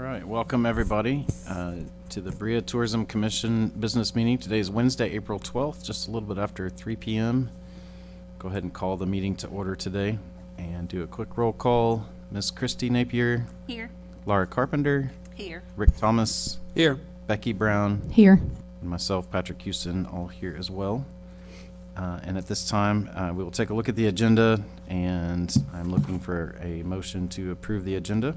right, welcome everybody to the Berea Tourism Commission business meeting. Today is Wednesday, April 12th, just a little bit after 3 p.m. Go ahead and call the meeting to order today and do a quick roll call. Miss Christy Napier. Here. Laura Carpenter. Here. Rick Thomas. Here. Becky Brown. Here. And myself, Patrick Houston, all here as well. And at this time, we will take a look at the agenda, and I'm looking for a motion to approve the agenda.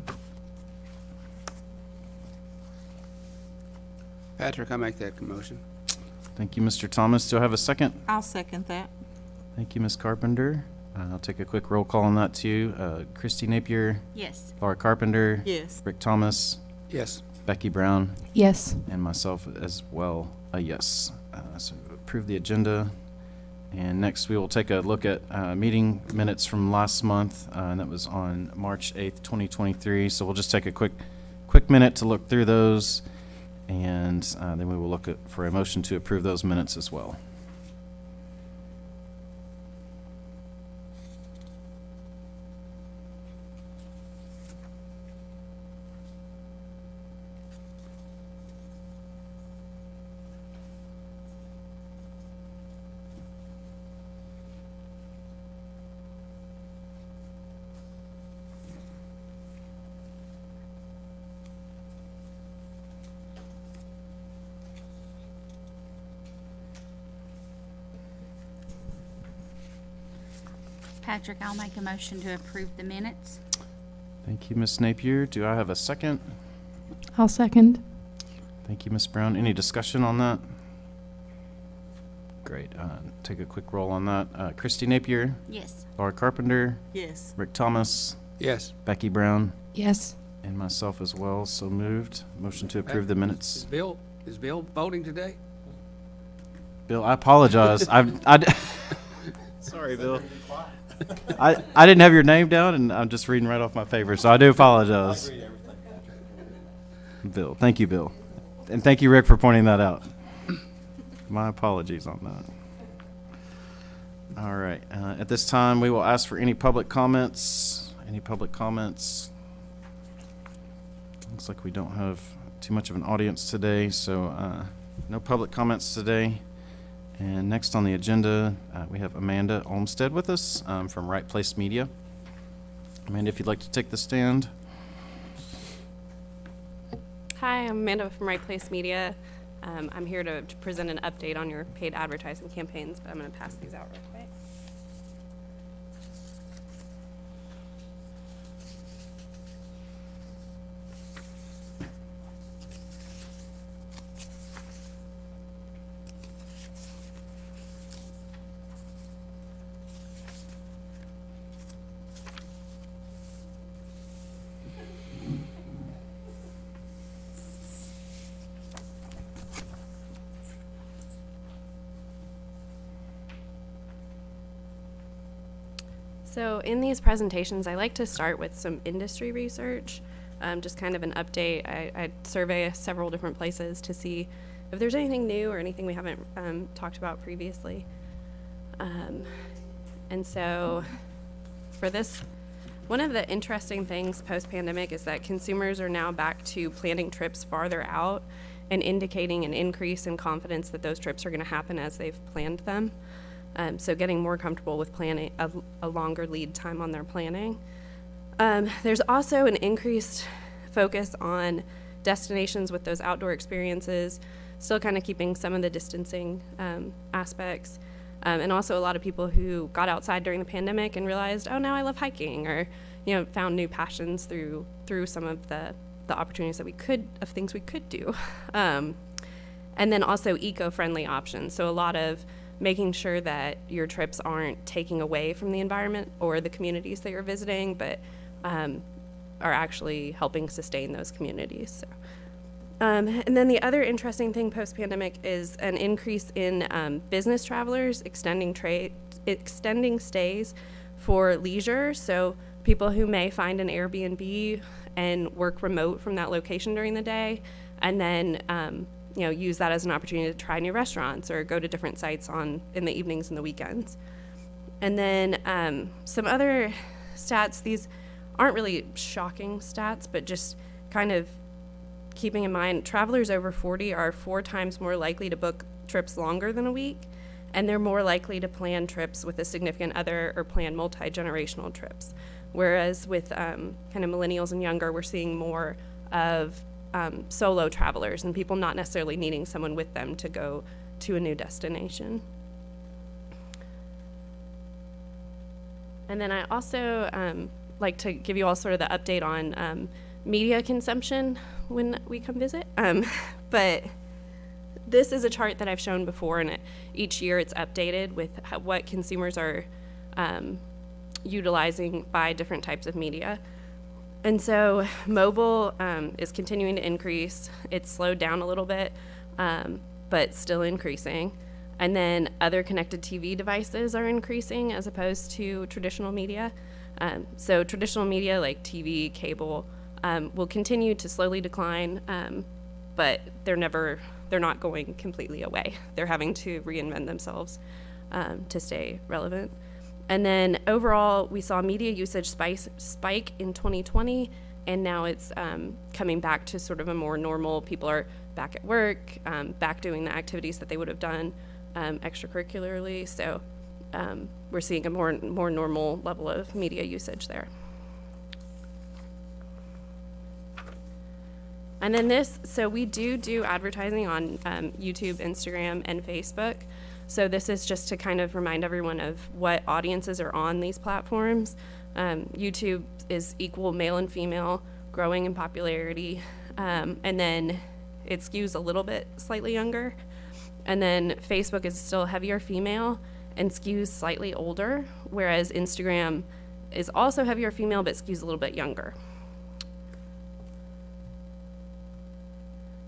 Patrick, I make that motion. Thank you, Mr. Thomas. Do I have a second? I'll second that. Thank you, Ms. Carpenter. I'll take a quick roll call on that too. Christy Napier, Yes. Laura Carpenter, Yes. Rick Thomas, Yes. Becky Brown, Yes. and myself as well, a yes. So approve the agenda. And next we will take a look at meeting minutes from last month, and that was on March 8th, 2023. So we'll just take a quick minute to look through those, and then we will look for a motion to approve those minutes as well. Patrick, I'll make a motion to approve the minutes. Thank you, Ms. Napier. Do I have a second? I'll second. Thank you, Ms. Brown. Any discussion on that? Great. Take a quick roll on that. Christy Napier, Yes. Laura Carpenter, Yes. Rick Thomas, Yes. Becky Brown, Yes. and myself as well. So moved. Motion to approve the minutes. Is Bill voting today? Bill, I apologize. Sorry, Bill. I didn't have your name down, and I'm just reading right off my paper, so I do apologize. Bill, thank you, Bill. And thank you, Rick, for pointing that out. My apologies on that. All right. At this time, we will ask for any public comments. Any public comments? Looks like we don't have too much of an audience today, so no public comments today. And next on the agenda, we have Amanda Olmstead with us from Right Place Media. Amanda, if you'd like to take the stand. Hi, I'm Amanda from Right Place Media. I'm here to present an update on your paid advertising campaigns, but I'm going to pass these out real quick. So in these presentations, I like to start with some industry research, just kind of an update. I survey several different places to see if there's anything new or anything we haven't talked about previously. And so for this, one of the interesting things post-pandemic is that consumers are now back to planning trips farther out and indicating an increase in confidence that those trips are going to happen as they've planned them. So getting more comfortable with planning a longer lead time on their planning. There's also an increased focus on destinations with those outdoor experiences, still kind of keeping some of the distancing aspects. And also a lot of people who got outside during the pandemic and realized, oh, now I love hiking, or found new passions through some of the opportunities that of things we could do. And then also eco-friendly options. So a lot of making sure that your trips aren't taking away from the environment or the communities that you're visiting, but are actually helping sustain those communities. So, and then the other interesting thing post-pandemic is an increase in business travelers extending stays for leisure. So people who may find an Airbnb and work remote from that location during the day, and then use that as an opportunity to try new restaurants or go to different sites in the evenings and the weekends. And then some other stats, these aren't really shocking stats, but just kind of keeping in mind travelers over 40 are 4 times more likely to book trips longer than a week, and they're more likely to plan trips with a significant other or plan multi-generational trips. Whereas with kind of millennials and younger, we're seeing more of solo travelers and people not necessarily needing someone with them to go to a new destination. And then I also like to give you all sort of the update on media consumption when we come visit. But this is a chart that I've shown before, and each year it's updated with what consumers are utilizing by different types of media. And so mobile is continuing to increase. It's slowed down a little bit, but still increasing. And then other connected TV devices are increasing as opposed to traditional media. So traditional media like TV, cable, will continue to slowly decline, but they're not going completely away. They're having to reinvent themselves to stay relevant. And then overall, we saw media usage spike in 2020, and now it's coming back to sort of a more normal. People are back at work, back doing the activities that they would have done extracurricularly. So we're seeing a more normal level of media usage there. And then so we do advertising on YouTube, Instagram, and Facebook. So this is just to kind of remind everyone of what audiences are on these platforms. YouTube is equal male and female, growing in popularity, and then it skews a little bit slightly younger. And then Facebook is still heavier female and skews slightly older, whereas Instagram is also heavier female but skews a little bit younger.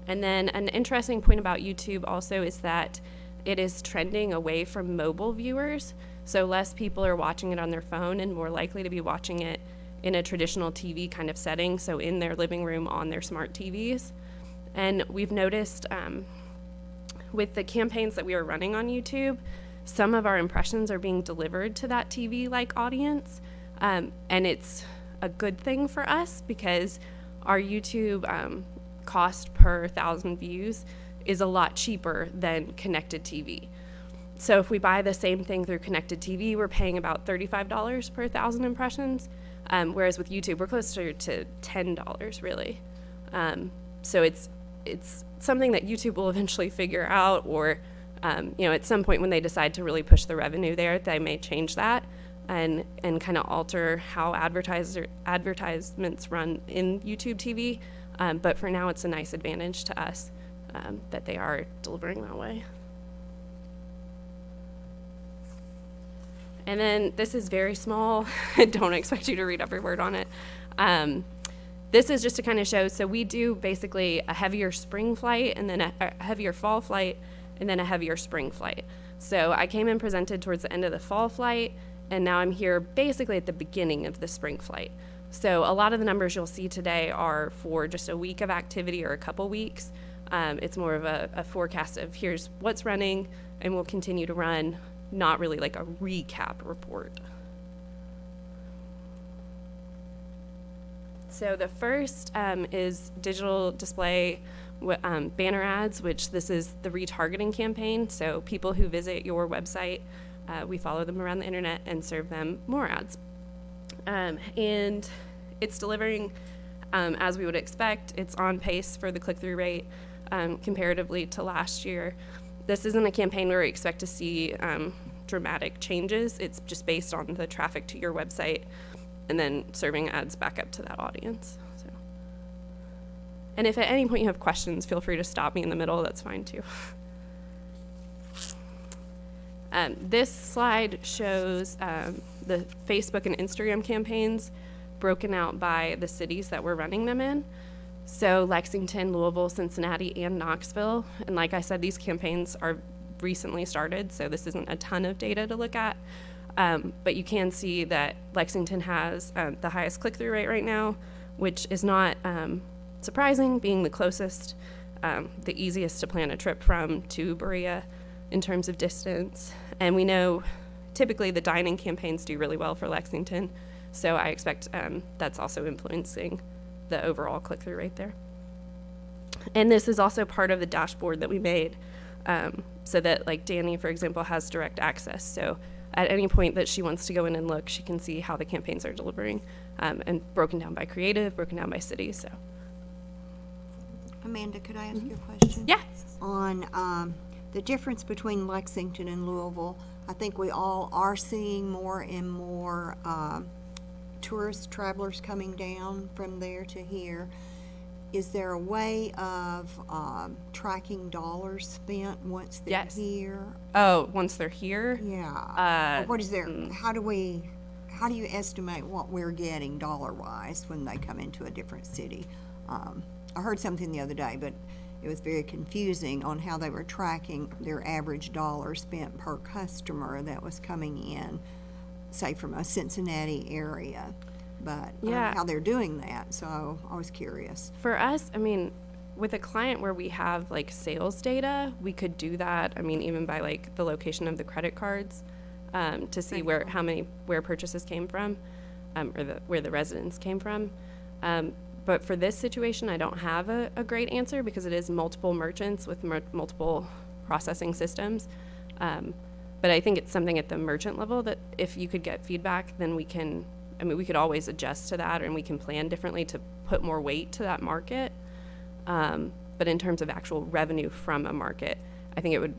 And then an interesting point about YouTube also is that it is trending away from mobile viewers. So less people are watching it on their phone and more likely to be watching it in a traditional TV kind of setting, so in their living room on their smart TVs. And we've noticed with the campaigns that we are running on YouTube, some of our impressions are being delivered to that TV-like audience. And it's a good thing for us because our YouTube cost per 1,000 views is a lot cheaper than connected TV. So if we buy the same thing through connected TV, we're paying about $35 per 1,000 impressions, whereas with YouTube, we're closer to $10 really. So it's something that YouTube will eventually figure out, or at some point when they decide to really push the revenue there, they may change that and kind of alter how advertisements run in YouTube TV. But for now, it's a nice advantage to us that they are delivering that way. And then this is very small. I don't expect you to read every word on it. This is just to kind of show, so we do basically a heavier spring flight and then a heavier fall flight and then a heavier spring flight. So I came and presented towards the end of the fall flight, and now I'm here basically at the beginning of the spring flight. So a lot of the numbers you'll see today are for just a week of activity or a couple weeks. It's more of a forecast of here's what's running and we'll continue to run, not really like a recap report. So the first is digital display banner ads, which this is the retargeting campaign. So people who visit your website, we follow them around the internet and serve them more ads. And it's delivering as we would expect. It's on pace for the click-through rate comparatively to last year. This isn't a campaign where we expect to see dramatic changes. It's just based on the traffic to your website and then serving ads back up to that audience. So, and if at any point you have questions, feel free to stop me in the middle. That's fine too. This slide shows the Facebook and Instagram campaigns broken out by the cities that we're running them in. So Lexington, Louisville, Cincinnati, and Knoxville. And like I said, these campaigns are recently started, so this isn't a ton of data to look at. But you can see that Lexington has the highest click-through rate right now, which is not surprising, being the closest, the easiest to plan a trip from to Berea in terms of distance. And we know typically the dining campaigns do really well for Lexington, so I expect that's also influencing the overall click-through rate there. And this is also part of the dashboard that we made, so that like Danny, for example, has direct access. So at any point that she wants to go in and look, she can see how the campaigns are delivering, and broken down by creative, broken down by city. So Amanda, could I ask you a question? yeah, On the difference between Lexington and Louisville, I think we all are seeing more and more tourist travelers coming down from there to here. Is there a way of tracking dollars spent once they're Yes. here? oh, once they're here, Yeah. Or what is there, how do you estimate what we're getting dollar-wise when they come into a different city? I heard something the other day, but it was very confusing on how they were tracking their average dollar spent per customer that was coming in, say from a Cincinnati area. But Yeah. how they're doing that, so I was curious. for us, I mean, with a client where we have like sales data, we could do that. I mean, even by like the location of the credit cards, to see where purchases came from, or where the residents came from. But for this situation, I don't have a great answer because it is multiple merchants with multiple processing systems. But I think it's something at the merchant level that if you could get feedback, then we could always adjust to that, and we can plan differently to put more weight to that market. But in terms of actual revenue from a market, I think it would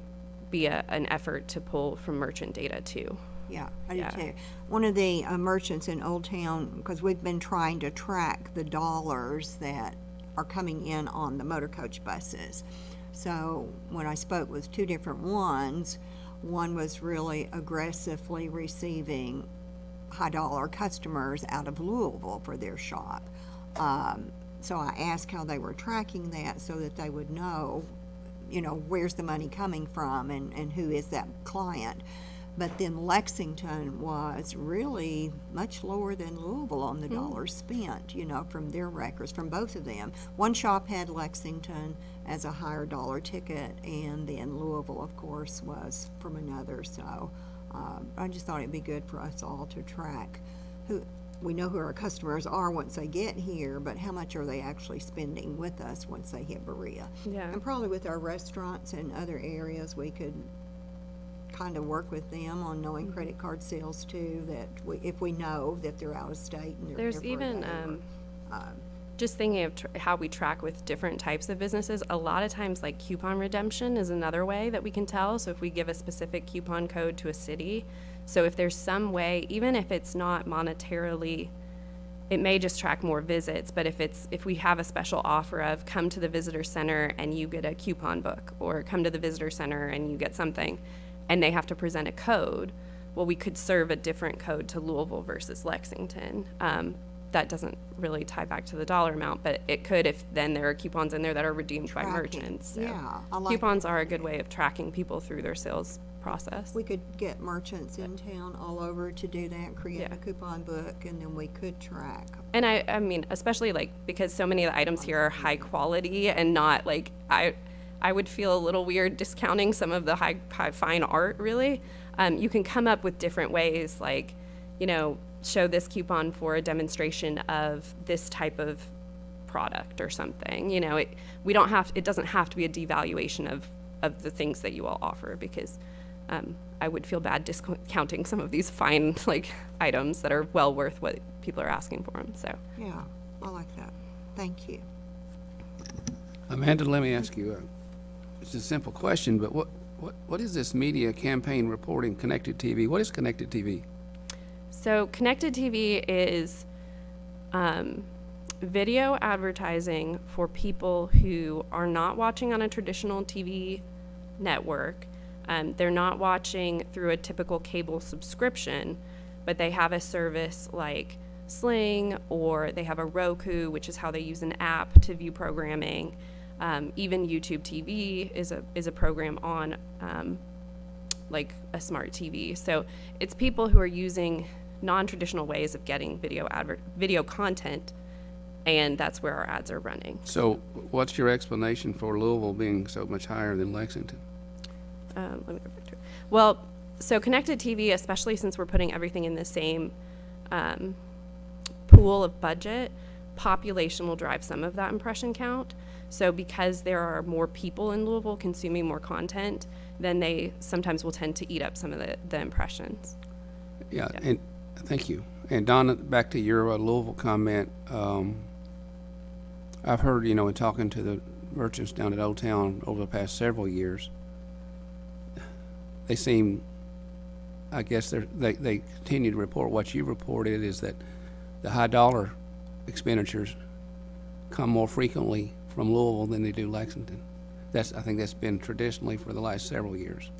be an effort to pull from merchant data too. Yeah, I Yeah. do too. One of the merchants in Old Town, because we've been trying to track the dollars that are coming in on the motor coach buses. So when I spoke with two different ones, one was really aggressively receiving high dollar customers out of Louisville for their shop. So I asked how they were tracking that so that they would know, where's the money coming from and who is that client. But then Lexington was really much lower than Louisville on the dollars spent, from their records, from both of them. One shop had Lexington as a higher dollar ticket, and then Louisville, of course, was from another. So I just thought it'd be good for us all to track we know who our customers are once they get here, but how much are they actually spending with us once they hit Berea? Yeah. And probably with our restaurants and other areas, we could kind of work with them on knowing credit card sales too, that if we know that they're out of state and they're There's here for a even, day or- just thinking of how we track with different types of businesses, a lot of times like coupon redemption is another way that we can tell. So if we give a specific coupon code to a city, so if there's some way, even if it's not monetarily, it may just track more visits, but if we have a special offer of come to the visitor center and you get a coupon book, or come to the visitor center and you get something, and they have to present a code, well, we could serve a different code to Louisville versus Lexington. That doesn't really tie back to the dollar amount, but it could if then there are coupons in there that are redeemed by Tracking. merchants. So Yeah, I like coupons are a good way of tracking people through their sales process. We could get merchants in town all over to do that, create Yeah. a coupon book, and then we could track. And I mean, especially like because so many of the items here are high quality and not like I would feel a little weird discounting some of the high fine art. Really, you can come up with different ways, like show this coupon for a demonstration of this type of product or something. It doesn't have to be a devaluation of the things that you all offer, because I would feel bad discounting some of these fine items that are well worth what people are asking for them. So Yeah, I like that. Thank you. Amanda, let me ask you, it's a simple question, but what is this media campaign reporting connected TV? What is connected TV? So connected TV is video advertising for people who are not watching on a traditional TV network. They're not watching through a typical cable subscription, but they have a service like Sling, or they have a Roku, which is how they use an app to view programming. Even YouTube TV is a program on like a smart TV. So it's people who are using non-traditional ways of getting video content, and that's where our ads are running. So what's your explanation for Louisville being so much higher than Lexington? Let me go back to it. Well, so connected TV, especially since we're putting everything in the same pool of budget, population will drive some of that impression count. So because there are more people in Louisville consuming more content, then they sometimes will tend to eat up some of the impressions. Yeah, Yeah. and, thank you. And Donna, back to your Louisville comment, I've heard, in talking to the merchants down at Old Town over the past several years, they seem, I guess they continue to report what you reported, is that the high dollar expenditures come more frequently from Louisville than they do Lexington. I think that's been traditionally for the last several years.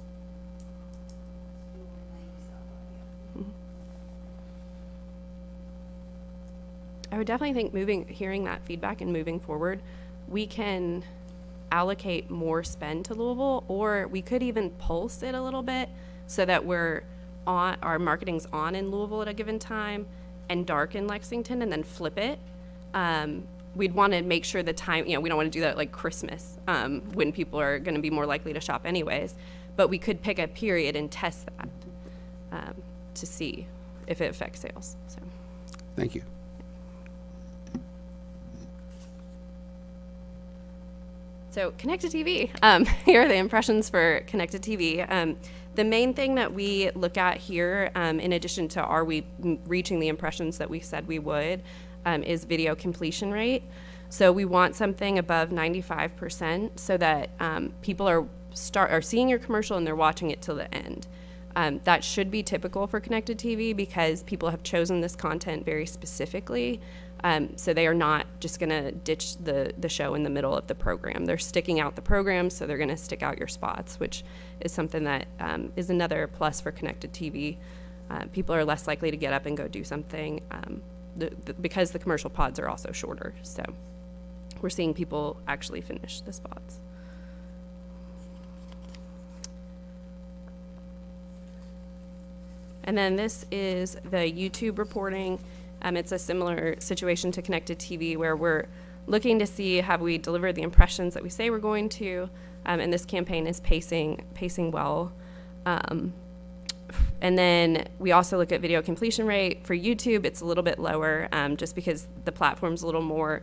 I would definitely think hearing that feedback and moving forward, we can allocate more spend to Louisville, or we could even pulse it a little bit so that our marketing's on in Louisville at a given time and dark in Lexington, and then flip it. We'd want to make sure the time, we don't want to do that like Christmas, when people are going to be more likely to shop anyways, but we could pick a period and test that to see if it affects sales, so. Thank you. So connected TV, here are the impressions for connected TV. The main thing that we look at here, in addition to are we reaching the impressions that we said we would, is video completion rate. So we want something above 95% so that people are seeing your commercial and they're watching it till the end. That should be typical for connected TV because people have chosen this content very specifically. So they are not just going to ditch the show in the middle of the program. They're sticking out the program, so they're going to stick out your spots, which is something that is another plus for connected TV. People are less likely to get up and go do something because the commercial pods are also shorter. So we're seeing people actually finish the spots. And then this is the YouTube reporting. It's a similar situation to connected TV where we're looking to see have we delivered the impressions that we say we're going to, and this campaign is pacing well. And then we also look at video completion rate. For YouTube, it's a little bit lower just because the platform's a little more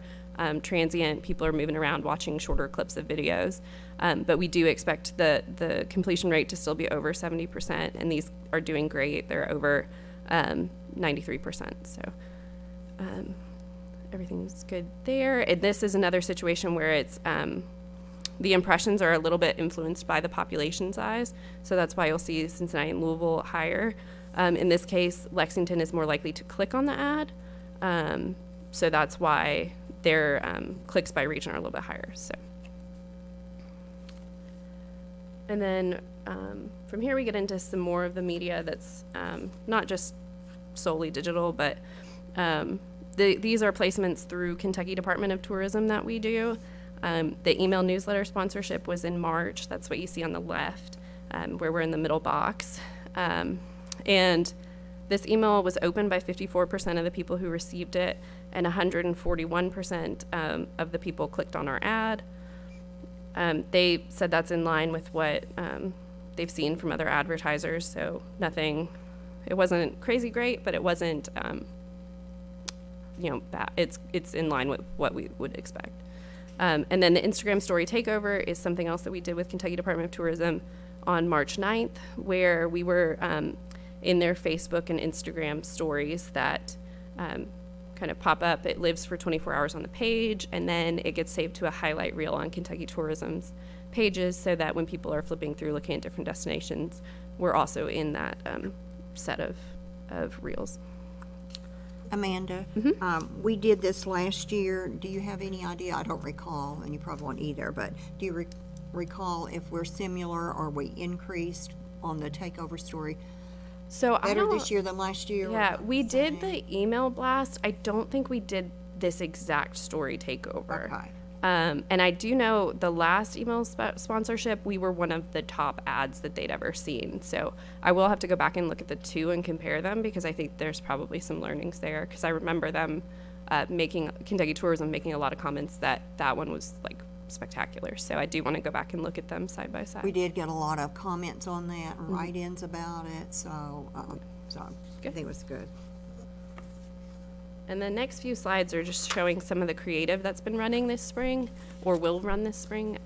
transient. People are moving around watching shorter clips of videos. But we do expect the completion rate to still be over 70%, and these are doing great. They're over 93%. So everything's good there. And this is another situation where it's the impressions are a little bit influenced by the population size. So that's why you'll see Cincinnati and Louisville higher. In this case, Lexington is more likely to click on the ad. So that's why their clicks by region are a little bit higher. So. And then from here we get into some more of the media that's not just solely digital, but these are placements through Kentucky Department of Tourism that we do. The email newsletter sponsorship was in March. That's what you see on the left, where we're in the middle box. And this email was opened by 54% of the people who received it, and 141% of the people clicked on our ad. They said that's in line with what they've seen from other advertisers, so it wasn't crazy great, but it wasn't, bad. It's in line with what we would expect. And then the Instagram story takeover is something else that we did with Kentucky Department of Tourism on March 9th, where we were in their Facebook and Instagram stories that kind of pop up. It lives for 24 hours on the page, and then it gets saved to a highlight reel on Kentucky Tourism's pages so that when people are flipping through looking at different destinations, we're also in that set of reels. Amanda, we did this last year. Do you have any idea? I don't recall, and you probably won't either, but do you recall if we're similar or we increased on the takeover story? So Better this year than last year? Yeah, we did the email blast. I don't think we did this exact story takeover. Okay. And I do know the last email sponsorship, we were one of the top ads that they'd ever seen. So I will have to go back and look at the two and compare them, because I think there's probably some learnings there. Because I remember them Kentucky Tourism making a lot of comments that one was like spectacular. So I do want to go back and look at them side by side. We did get a lot of comments on that and write-ins about it, so I think it was good. And the next few slides are just showing some of the creative that's been running this spring or will run this spring.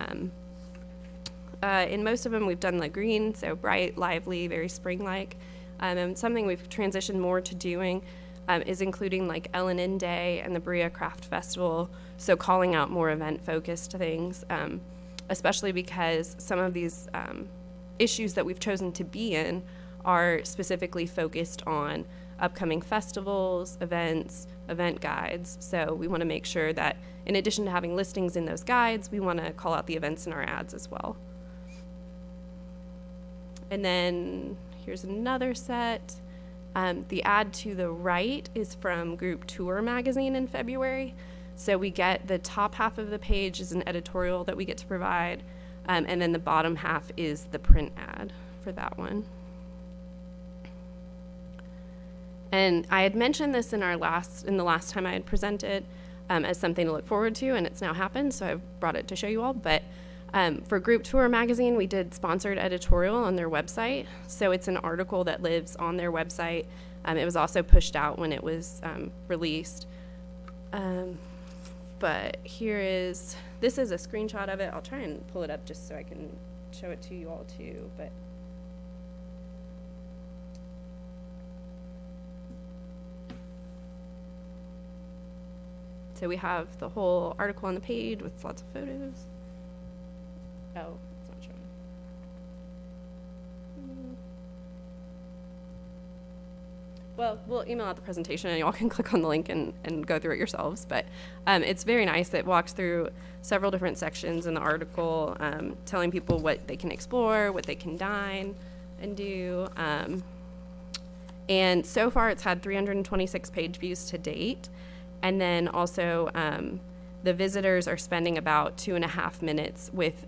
In most of them, we've done the green, so bright, lively, very spring-like. And something we've transitioned more to doing is including like L&N Day and the Berea Craft Festival, so calling out more event-focused things, especially because some of these issues that we've chosen to be in are specifically focused on upcoming festivals, events, event guides. So we want to make sure that in addition to having listings in those guides, we want to call out the events in our ads as well. And then here's another set. The ad to the right is from Group Tour magazine in February. So we get the top half of the page is an editorial that we get to provide, and then the bottom half is the print ad for that one. And I had mentioned this in the last time I had presented as something to look forward to, and it's now happened, so I've brought it to show you all. But for Group Tour magazine, we did sponsored editorial on their website. So it's an article that lives on their website. It was also pushed out when it was released. But this is a screenshot of it. I'll try and pull it up just so I can show it to you all too. But so we have the whole article on the page with lots of photos. Oh, it's not showing. Well, we'll email out the presentation and y'all can click on the link and go through it yourselves. But it's very nice. It walks through several different sections in the article, telling people what they can explore, what they can dine and do. And so far it's had 326 page views to date. And then also the visitors are spending about 2.5 minutes with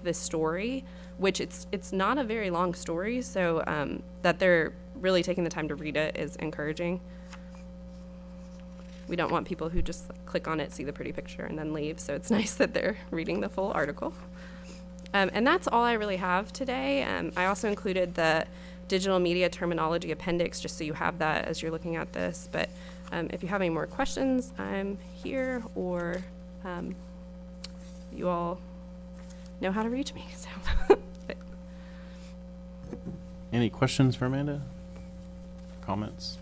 the story, which it's not a very long story, so that they're really taking the time to read it is encouraging. We don't want people who just click on it, see the pretty picture, and then leave, so it's nice that they're reading the full article. And that's all I really have today. I also included the digital media terminology appendix just so you have that as you're looking at this. But if you have any more questions, I'm here, or you all know how to reach me. So. But Any questions for Amanda? Comments?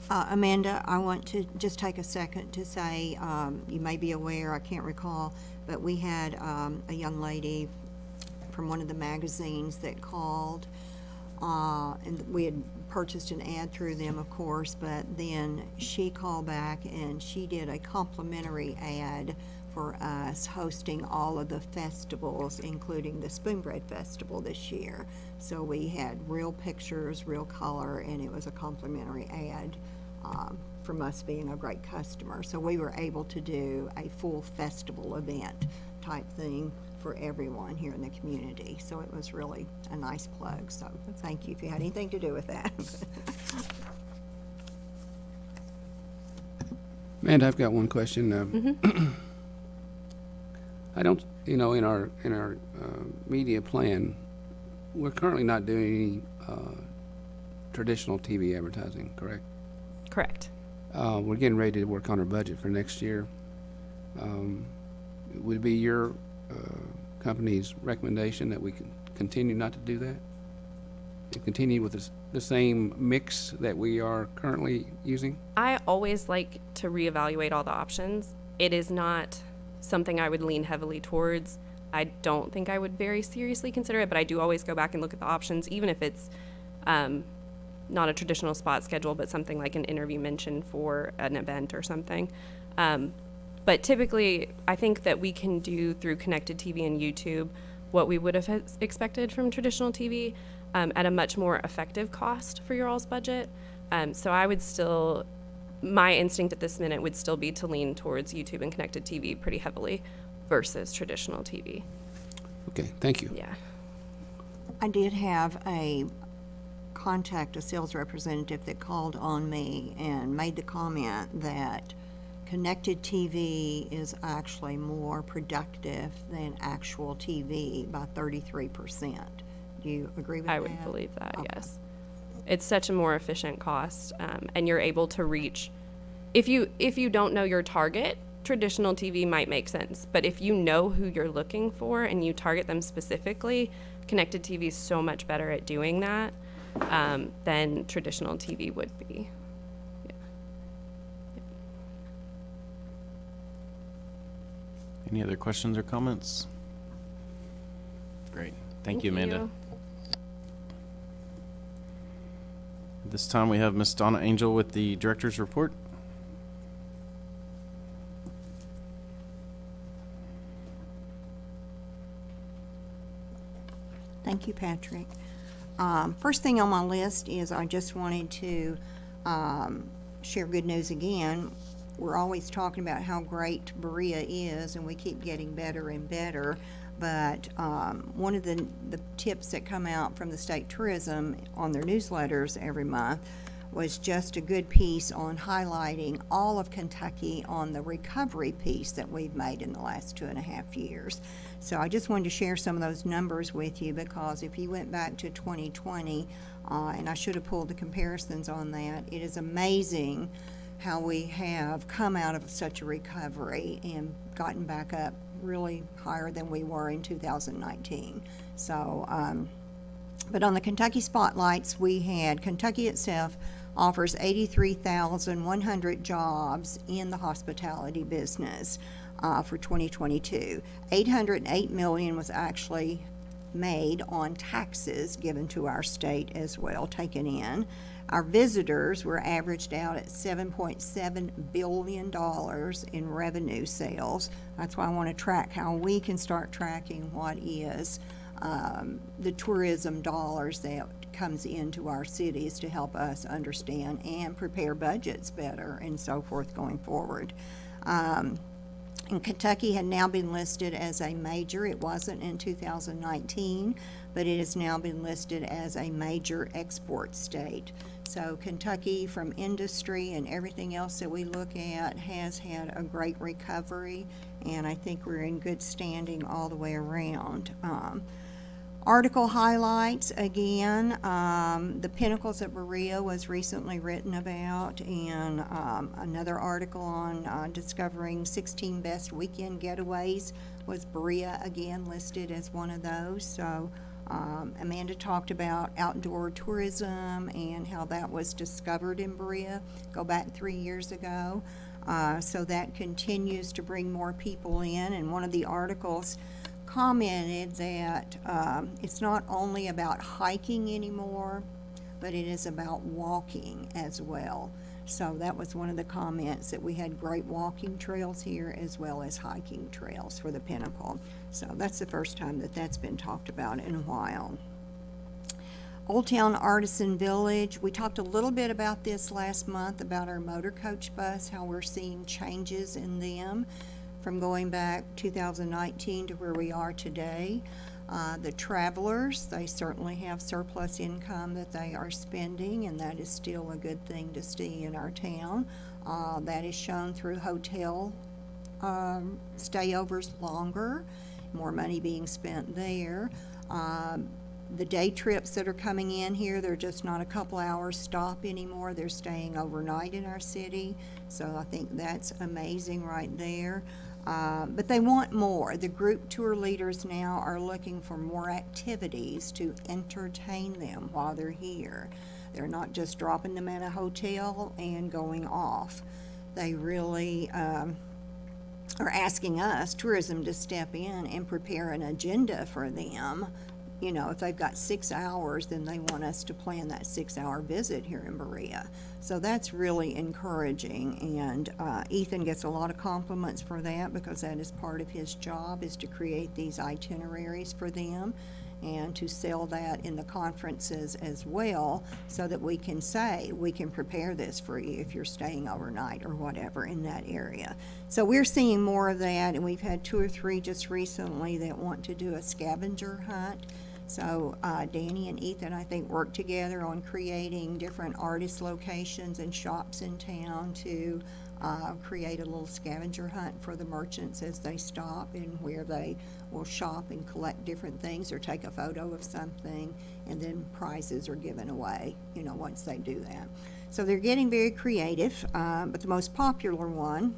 Amanda, I want to just take a second to say, you may be aware, I can't recall, but we had a young lady from one of the magazines that called, and we had purchased an ad through them, of course, but then she called back and she did a complimentary ad for us hosting all of the festivals, including the Spoonbread Festival this year. So we had real pictures, real color, and it was a complimentary ad from us being a great customer. So we were able to do a full festival event type thing for everyone here in the community. So it was really a nice plug. So thank you if you had anything to do with that. Amanda, I've got one question. I don't, in our media plan, we're currently not doing any traditional TV advertising, correct? correct. We're getting ready to work on our budget for next year. Would it be your company's recommendation that we can continue not to do that? And continue with the same mix that we are currently using? I always like to reevaluate all the options. It is not something I would lean heavily towards. I don't think I would very seriously consider it, but I do always go back and look at the options, even if it's not a traditional spot schedule, but something like an interview mention for an event or something. But typically, I think that we can do through connected TV and YouTube what we would have expected from traditional TV at a much more effective cost for your all's budget. So I would still, my instinct at this minute would still be to lean towards YouTube and connected TV pretty heavily versus traditional TV. Okay, thank you. Yeah. I did have a sales representative that called on me and made the comment that connected TV is actually more productive than actual TV by 33%. Do you agree with that? I would believe that, Okay. yes. It's such a more efficient cost, and you're able to reach. If you don't know your target, traditional TV might make sense. But if you know who you're looking for and you target them specifically, connected TV is so much better at doing that than traditional TV would be. Any other questions or comments? Great. Thank you, Amanda. At this time, we have Miss Donna Angel with the director's report. Thank you, Patrick. First thing on my list is I just wanted to share good news again. We're always talking about how great Berea is, and we keep getting better and better. But one of the tips that come out from the state tourism on their newsletters every month was just a good piece on highlighting all of Kentucky on the recovery piece that we've made in the last 2.5 years. So I just wanted to share some of those numbers with you, because if you went back to 2020, and I should have pulled the comparisons on that, it is amazing how we have come out of such a recovery and gotten back up really higher than we were in 2019. So, but on the Kentucky Spotlights, we had Kentucky itself offers 83,100 jobs in the hospitality business for 2022. $808 million was actually made on taxes given to our state as well, taken in. Our visitors were averaged out at $7.7 billion in revenue sales. That's why I want to track how we can start tracking what is the tourism dollars that comes into our cities to help us understand and prepare budgets better and so forth going forward. And Kentucky had now been listed as a major. It wasn't in 2019, but it has now been listed as a major export state. So Kentucky, from industry and everything else that we look at, has had a great recovery, and I think we're in good standing all the way around. Article highlights, again, the Pinnacles at Berea was recently written about, and another article on discovering 16 best weekend getaways was Berea again listed as one of those. So Amanda talked about outdoor tourism and how that was discovered in Berea, go back 3 years ago. So that continues to bring more people in, and one of the articles commented that it's not only about hiking anymore, but it is about walking as well. So that was one of the comments, that we had great walking trails here as well as hiking trails for the Pinnacle. So that's the first time that that's been talked about in a while. Old Town Artisan Village, we talked a little bit about this last month about our motor coach bus, how we're seeing changes in them from going back 2019 to where we are today. The travelers, they certainly have surplus income that they are spending, and that is still a good thing to see in our town. That is shown through hotel stayovers longer, more money being spent there. The day trips that are coming in here, they're just not a couple hours stop anymore. They're staying overnight in our city. So I think that's amazing right there. But they want more. The group tour leaders now are looking for more activities to entertain them while they're here. They're not just dropping them at a hotel and going off. They really are asking us, tourism, to step in and prepare an agenda for them. You know, if they've got 6 hours, then they want us to plan that 6-hour visit here in Berea. So that's really encouraging, and Ethan gets a lot of compliments for that, because that is part of his job, is to create these itineraries for them and to sell that in the conferences as well, so that we can say, we can prepare this for you if you're staying overnight or whatever in that area. So we're seeing more of that, and we've had 2 or 3 just recently that want to do a scavenger hunt. So Danny and Ethan, I think, worked together on creating different artist locations and shops in town to create a little scavenger hunt for the merchants as they stop, and where they will shop and collect different things or take a photo of something, and then prizes are given away, you know, once they do that. So they're getting very creative, but the most popular one,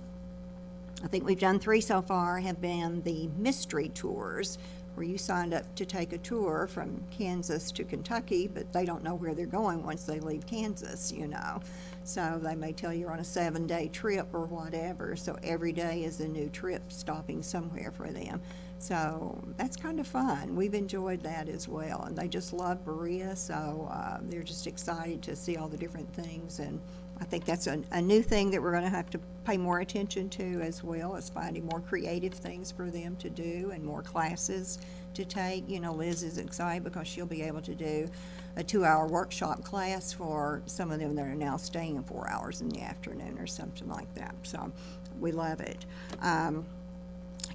I think we've done 3 so far, have been the mystery tours, where you signed up to take a tour from Kansas to Kentucky, but they don't know where they're going once they leave Kansas, you know. So they may tell you you're on a 7-day trip or whatever, so every day is a new trip stopping somewhere for them. So that's kind of fun. We've enjoyed that as well, and they just love Berea, so they're just excited to see all the different things, and I think that's a new thing that we're going to have to pay more attention to as well, as finding more creative things for them to do and more classes to take. You know, Liz is excited because she'll be able to do a 2-hour workshop class for some of them that are now staying 4 hours in the afternoon or something like that. So we love it.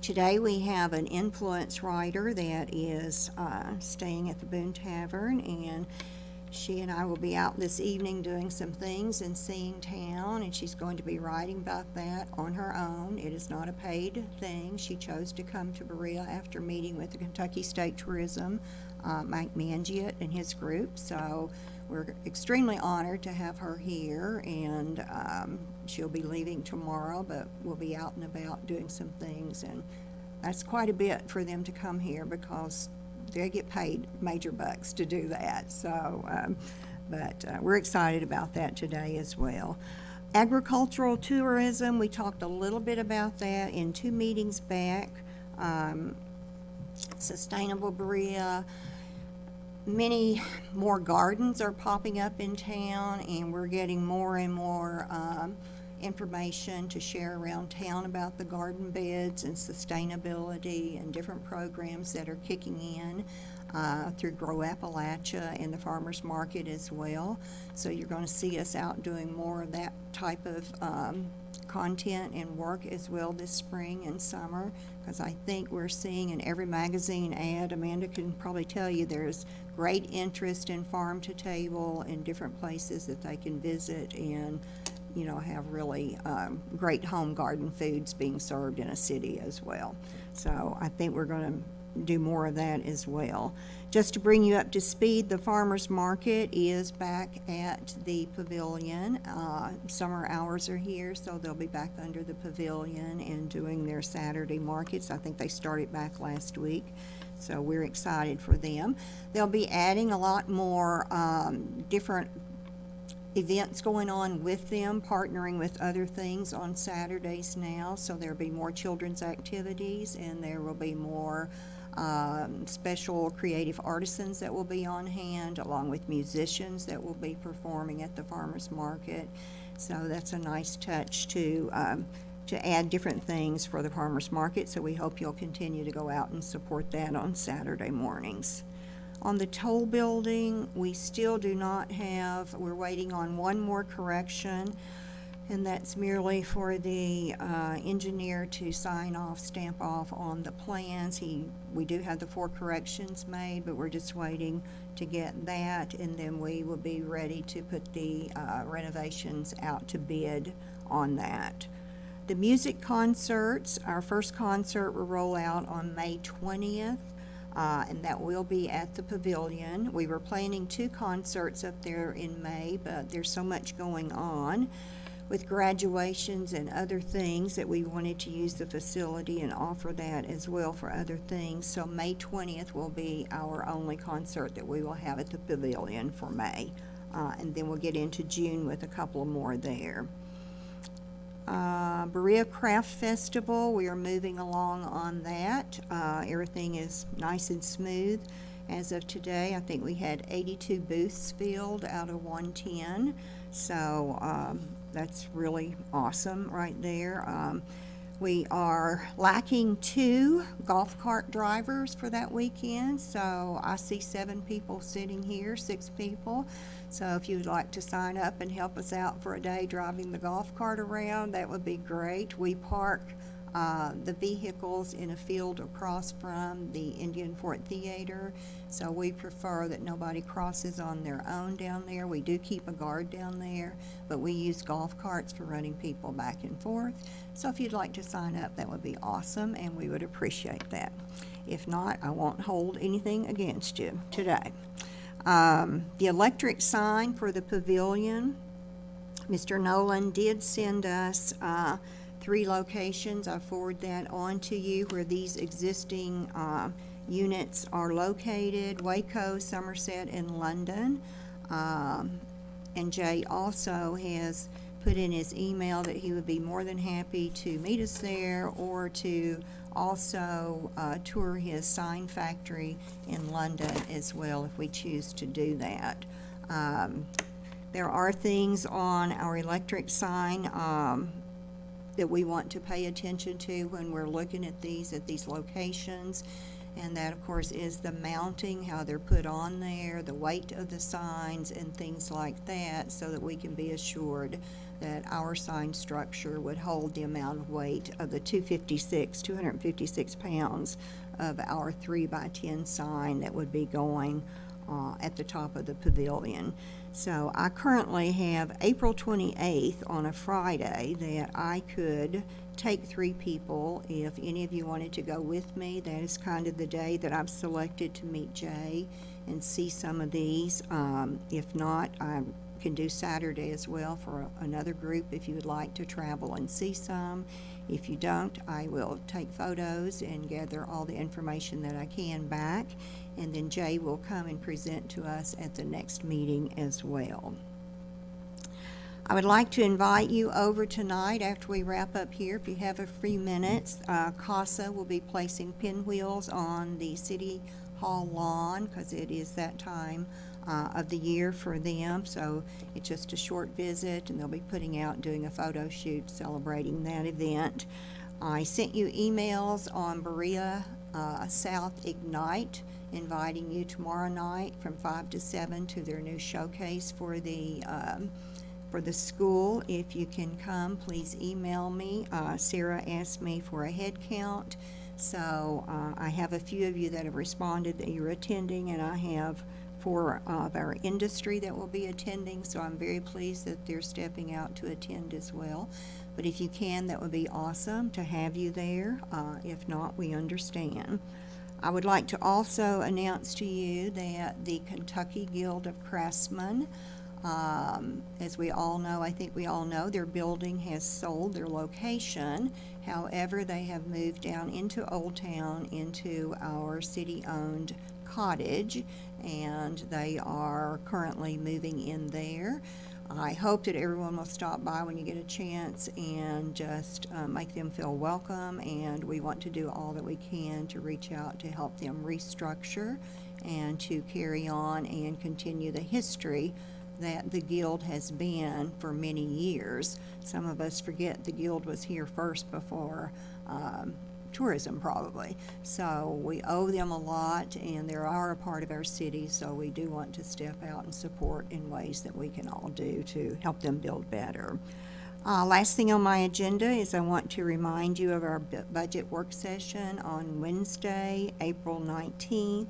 Today we have an influence writer that is staying at the Boone Tavern, and she and I will be out this evening doing some things and seeing town, and she's going to be writing about that on her own. It is not a paid thing. She chose to come to Berea after meeting with the Kentucky State Tourism, Mike Mangiat and his group. So we're extremely honored to have her here, and she'll be leaving tomorrow, but we'll be out and about doing some things, and that's quite a bit for them to come here because they get paid major bucks to do that. So, but we're excited about that today as well. Agricultural tourism, we talked a little bit about that in 2 meetings back. Sustainable Berea, many more gardens are popping up in town, and we're getting more and more information to share around town about the garden beds and sustainability and different programs that are kicking in through Grow Appalachia and the farmers market as well. So you're going to see us out doing more of that type of content and work as well this spring and summer, because I think we're seeing in every magazine ad, Amanda can probably tell you, there's great interest in farm to table and different places that they can visit and, you know, have really great home garden foods being served in a city as well. So I think we're going to do more of that as well. Just to bring you up to speed, the farmers market is back at the pavilion. Summer hours are here, so they'll be back under the pavilion and doing their Saturday markets. I think they started back last week, so we're excited for them. They'll be adding a lot more different events going on with them, partnering with other things on Saturdays now, so there'll be more children's activities, and there will be more special creative artisans that will be on hand, along with musicians that will be performing at the farmers market. So that's a nice touch to add different things for the farmers market, so we hope you'll continue to go out and support that on Saturday mornings. On the toll building, we still do not have, we're waiting on one more correction, and that's merely for the engineer to sign off, stamp off on the plans. We do have the 4 corrections made, but we're just waiting to get that, and then we will be ready to put the renovations out to bid on that. The music concerts, our first concert will roll out on May 20th. And that will be at the pavilion. We were planning 2 concerts up there in May, but there's so much going on with graduations and other things that we wanted to use the facility and offer that as well for other things. So May 20th will be our only concert that we will have at the pavilion for May. And then we'll get into June with a couple more there. Berea Craft Festival, we are moving along on that. Everything is nice and smooth. As of today, I think we had 82 booths filled out of 110. So that's really awesome right there. We are lacking 2 golf cart drivers for that weekend. So I see 7 people sitting here, 6 people. So if you'd like to sign up and help us out for a day driving the golf cart around, that would be great. We park the vehicles in a field across from the Indian Fort Theater. So we prefer that nobody crosses on their own down there. We do keep a guard down there, but we use golf carts for running people back and forth. So if you'd like to sign up, that would be awesome, and we would appreciate that. If not, I won't hold anything against you today. The electric sign for the pavilion, Mr. Nolan did send us 3 locations. I forward that on to you where these existing units are located: Waco, Somerset, and London. And Jay also has put in his email that he would be more than happy to meet us there, or to also tour his sign factory in London as well if we choose to do that. There are things on our electric sign that we want to pay attention to when we're looking at these locations. And that, of course, is the mounting, how they're put on there, the weight of the signs, and things like that, so that we can be assured that our sign structure would hold the amount of weight of the 256 pounds of our 3x10 sign that would be going at the top of the pavilion. So I currently have April 28th on a Friday that I could take 3 people. If any of you wanted to go with me, that is kind of the day that I've selected to meet Jay and see some of these. If not, I can do Saturday as well for another group if you would like to travel and see some. If you don't, I will take photos and gather all the information that I can back, and then Jay will come and present to us at the next meeting as well. I would like to invite you over tonight after we wrap up here, if you have a few minutes. CASA will be placing pinwheels on the City Hall lawn because it is that time of the year for them. So it's just a short visit, and they'll be putting out and doing a photo shoot celebrating that event. I sent you emails on Berea South Ignite, inviting you tomorrow night from 5 to 7 to their new showcase for the school. If you can come, please email me. Sarah asked me for a head count, so I have a few of you that have responded that you're attending, and I have 4 of our industry that will be attending, so I'm very pleased that they're stepping out to attend as well. But if you can, that would be awesome to have you there. If not, we understand. I would like to also announce to you that the Kentucky Guild of Craftsmen, as we all know, I think we all know, their building has sold their location. However, they have moved down into Old Town, into our city-owned cottage, and they are currently moving in there. I hope that everyone will stop by when you get a chance and just make them feel welcome, and we want to do all that we can to reach out to help them restructure and to carry on and continue the history that the Guild has been for many years. Some of us forget the Guild was here first before tourism, probably. So we owe them a lot, and they are a part of our city, so we do want to step out and support in ways that we can all do to help them build better. Last thing on my agenda is I want to remind you of our budget work session on Wednesday, April 19th,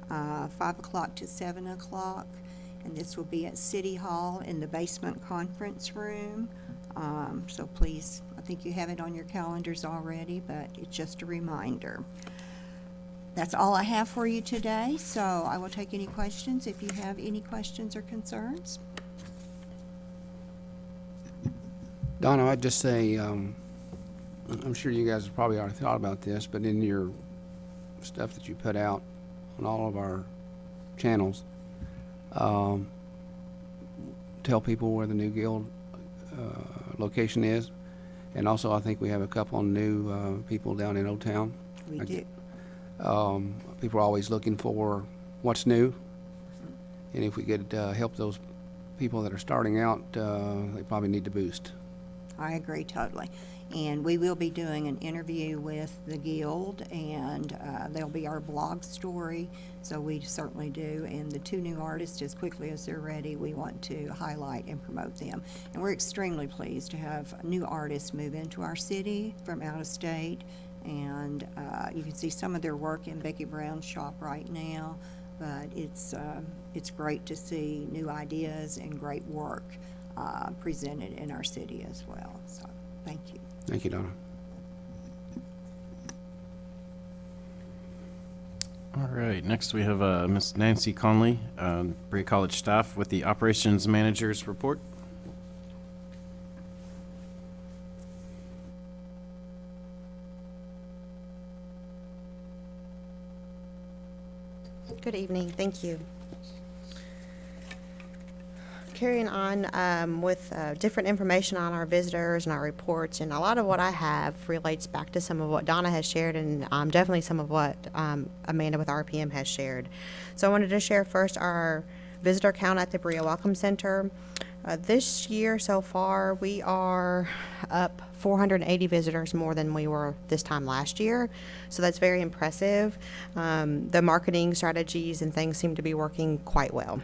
5 o'clock to 7 o'clock. And this will be at City Hall in the basement conference room. So please, I think you have it on your calendars already, but it's just a reminder. That's all I have for you today, so I will take any questions if you have any questions or concerns. Donna, I'd just say, I'm sure you guys have probably already thought about this, but in your stuff that you put out on all of our channels, tell people where the new Guild location is. And also, I think we have a couple of new people down in Old Town. We do. People are always looking for what's new. And if we could help those people that are starting out, they probably need to boost. I agree totally. And we will be doing an interview with the Guild, and they'll be our blog story, so we certainly do. And the 2 new artists, as quickly as they're ready, we want to highlight and promote them. And we're extremely pleased to have new artists move into our city from out of state. And you can see some of their work in Becky Brown's shop right now, but it's great to see new ideas and great work presented in our city as well. So, thank you. Thank you, Donna. All right, next we have Miss Nancy Conley, Berea College staff, with the operations manager's report. Good evening, thank you. Carrying on with different information on our visitors and our reports, and a lot of what I have relates back to some of what Donna has shared, and definitely some of what Amanda with RPM has shared. So I wanted to share first our visitor count at the Berea Welcome Center. This year so far, we are up 480 visitors more than we were this time last year. So that's very impressive. The marketing strategies and things seem to be working quite well.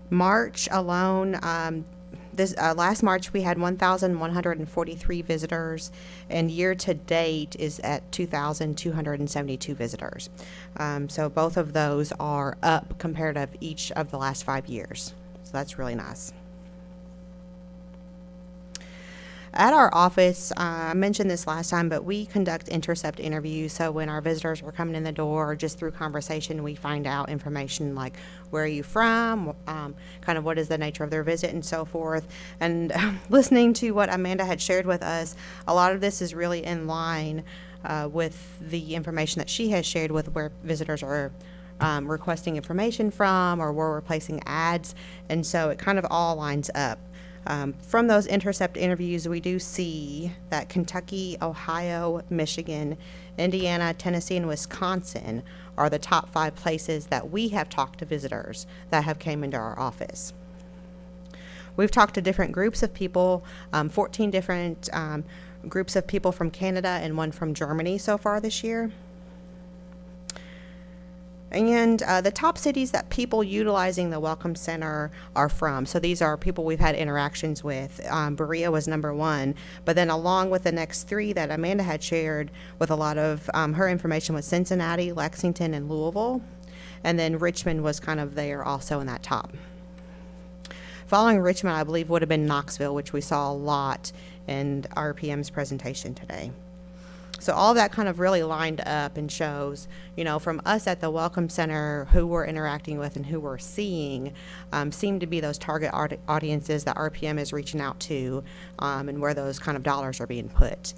March alone, last March we had 1,143 visitors, and year to date is at 2,272 visitors. So both of those are up compared to each of the last 5 years. So that's really nice. At our office, I mentioned this last time, but we conduct intercept interviews. So when our visitors are coming in the door, just through conversation, we find out information like where are you from, kind of what is the nature of their visit, and so forth. And listening to what Amanda had shared with us, a lot of this is really in line with the information that she has shared with where visitors are requesting information from, or where we're placing ads. And so it kind of all lines up. From those intercept interviews, we do see that Kentucky, Ohio, Michigan, Indiana, Tennessee, and Wisconsin are the top 5 places that we have talked to visitors that have came into our office. We've talked to different groups of people, 14 different groups of people from Canada and 1 from Germany so far this year. And the top cities that people utilizing the Welcome Center are from. So these are people we've had interactions with. Berea was number 1, but then along with the next 3 that Amanda had shared with a lot of her information was Cincinnati, Lexington, and Louisville. And then Richmond was kind of there also in that top. Following Richmond, I believe, would have been Knoxville, which we saw a lot in RPM's presentation today. So all that kind of really lined up and shows, you know, from us at the Welcome Center, who we're interacting with and who we're seeing seem to be those target audiences that RPM is reaching out to, and where those kind of dollars are being put.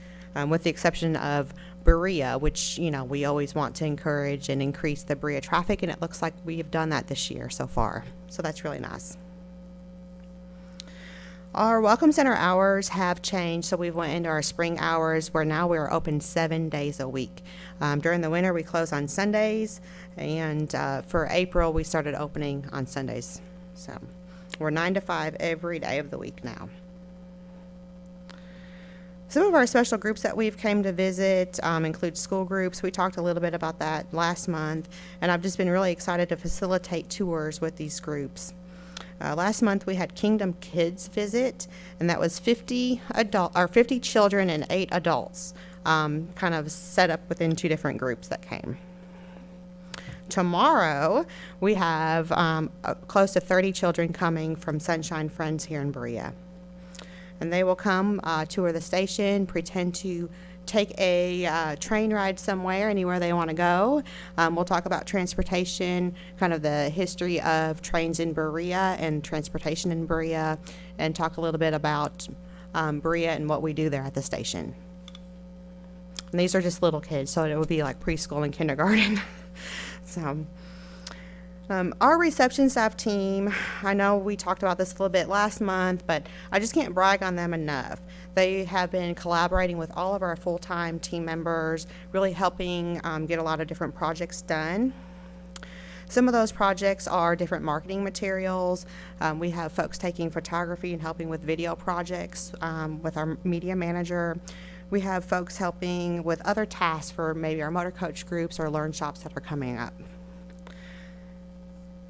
With the exception of Berea, which, you know, we always want to encourage and increase the Berea traffic, and it looks like we have done that this year so far. So that's really nice. Our Welcome Center hours have changed, so we went into our spring hours where now we are open 7 days a week. During the winter, we close on Sundays, and for April, we started opening on Sundays. So we're 9 to 5 every day of the week now. Some of our special groups that we've came to visit include school groups. We talked a little bit about that last month, and I've just been really excited to facilitate tours with these groups. Last month we had Kingdom Kids visit, and that was 50 children and 8 adults, kind of set up within 2 different groups that came. Tomorrow we have close to 30 children coming from Sunshine Friends here in Berea, and they will come tour the station, pretend to take a train ride somewhere, anywhere they want to go. We'll talk about transportation, kind of the history of trains in Berea and transportation in Berea, and talk a little bit about Berea and what we do there at the station. And these are just little kids, so it would be like preschool and kindergarten. So our reception staff team, I know we talked about this a little bit last month, but I just can't brag on them enough. They have been collaborating with all of our full-time team members, really helping get a lot of different projects done. Some of those projects are different marketing materials. We have folks taking photography and helping with video projects with our media manager. We have folks helping with other tasks for maybe our motor coach groups or learn shops that are coming up.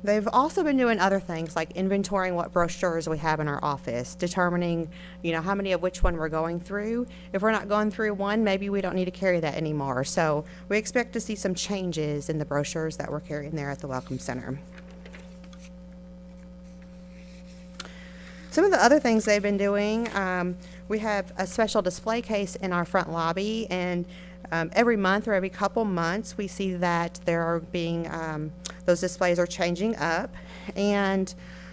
They've also been doing other things like inventorying what brochures we have in our office, determining, how many of which one we're going through. If we're not going through one, maybe we don't need to carry that anymore. So we expect to see some changes in the brochures that we're carrying there at the Welcome Center. Some of the other things they've been doing, we have a special display case in our front lobby, and every month or every couple months we see that there are being those displays are changing up. And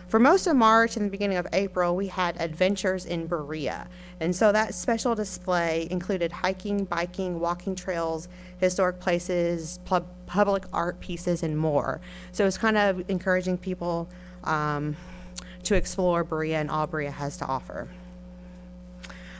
for most of March and the beginning of April, we had adventures in Berea, and so that special display included hiking, biking, walking trails, historic places, public art pieces, and more. So it's kind of encouraging people to explore Berea and all Berea has to offer.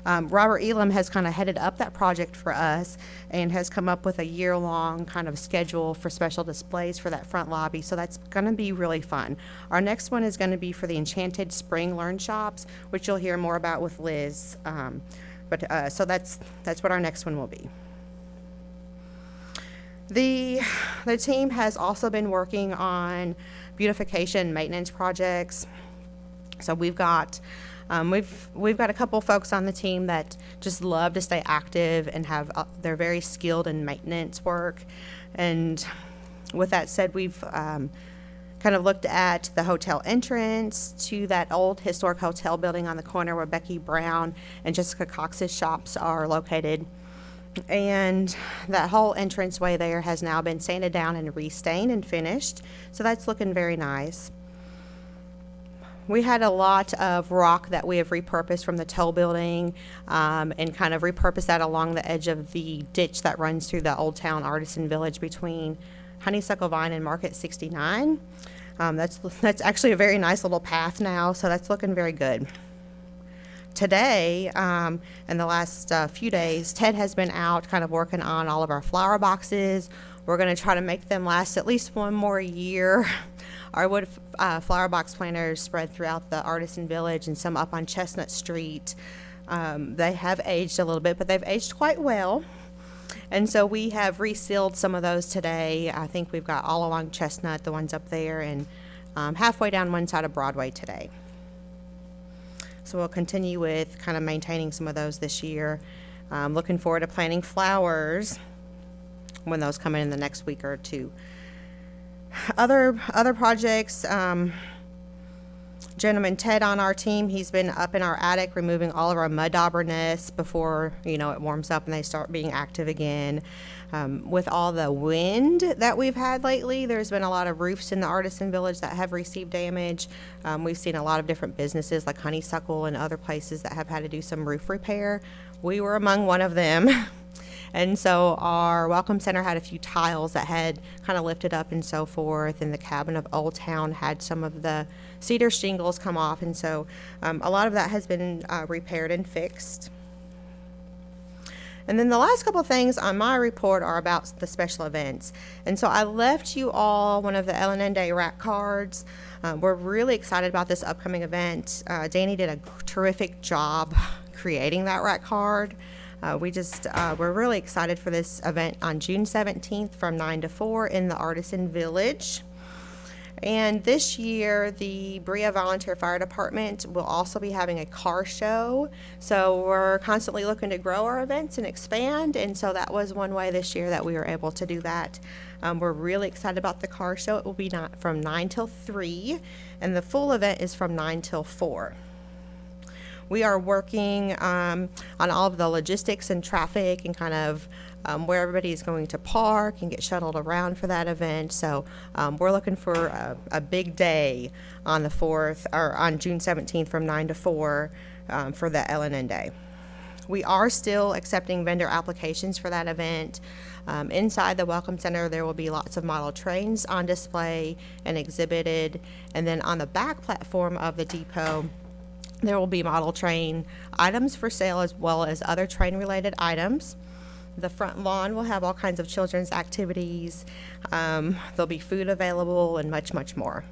Robert Elam has kind of headed up that project for us and has come up with a year-long kind of schedule for special displays for that front lobby, so that's going to be really fun. Our next one is going to be for the Enchanted Spring Learn Shops, which you'll hear more about with Liz. So that's what our next one will be. The team has also been working on beautification maintenance projects. So we've got a couple folks on the team that just love to stay active and they're very skilled in maintenance work. And with that said, we've kind of looked at the hotel entrance to that old historic hotel building on the corner where Becky Brown and Jessica Cox's shops are located. And that whole entranceway there has now been sanded down and restained and finished. So that's looking very nice. We had a lot of rock that we have repurposed from the toll building and kind of repurposed that along the edge of the ditch that runs through the Old Town Artisan Village between Honeysuckle Vine and Market 69. That's actually a very nice little path now, so that's looking very good. Today, in the last few days, Ted has been out kind of working on all of our flower boxes. We're going to try to make them last at least one more year. Our wood flower box planters spread throughout the Artisan Village and some up on Chestnut Street. They have aged a little bit, but they've aged quite well. And so we have resealed some of those today. I think we've got all along Chestnut, the ones up there, and halfway down one side of Broadway today. So we'll continue with kind of maintaining some of those this year. Looking forward to planting flowers when those come in the next week or two. Other projects, gentleman Ted on our team, he's been up in our attic removing all of our mud dauber nests before it warms up and they start being active again. With all the wind that we've had lately, there's been a lot of roofs in the Artisan Village that have received damage. We've seen a lot of different businesses like Honeysuckle and other places that have had to do some roof repair. We were among one of them. And so our Welcome Center had a few tiles that had kind of lifted up and so forth, and the cabin of Old Town had some of the cedar shingles come off, and so a lot of that has been repaired and fixed. And then the last couple of things on my report are about the special events. And so I left you all one of the Ellen Day rack cards. We're really excited about this upcoming event. Danny did a terrific job creating that rack card. We're really excited for this event on June 17th from 9 to 4 in the Artisan Village. And this year, the Berea Volunteer Fire Department will also be having a car show. So we're constantly looking to grow our events and expand. And so that was one way this year that we were able to do that. We're really excited about the car show. It will be from 9 till 3, and the full event is from 9 till 4. We are working on all of the logistics and traffic and kind of where everybody is going to park and get shuttled around for that event. So we're looking for a big day on the 4th or on June 17th from 9 to 4 for the Ellen Day. We are still accepting vendor applications for that event. Inside the Welcome Center, there will be lots of model trains on display and exhibited. And then on the back platform of the depot, there will be model train items for sale as well as other train-related items. The front lawn will have all kinds of children's activities. There'll be food available and much, much more.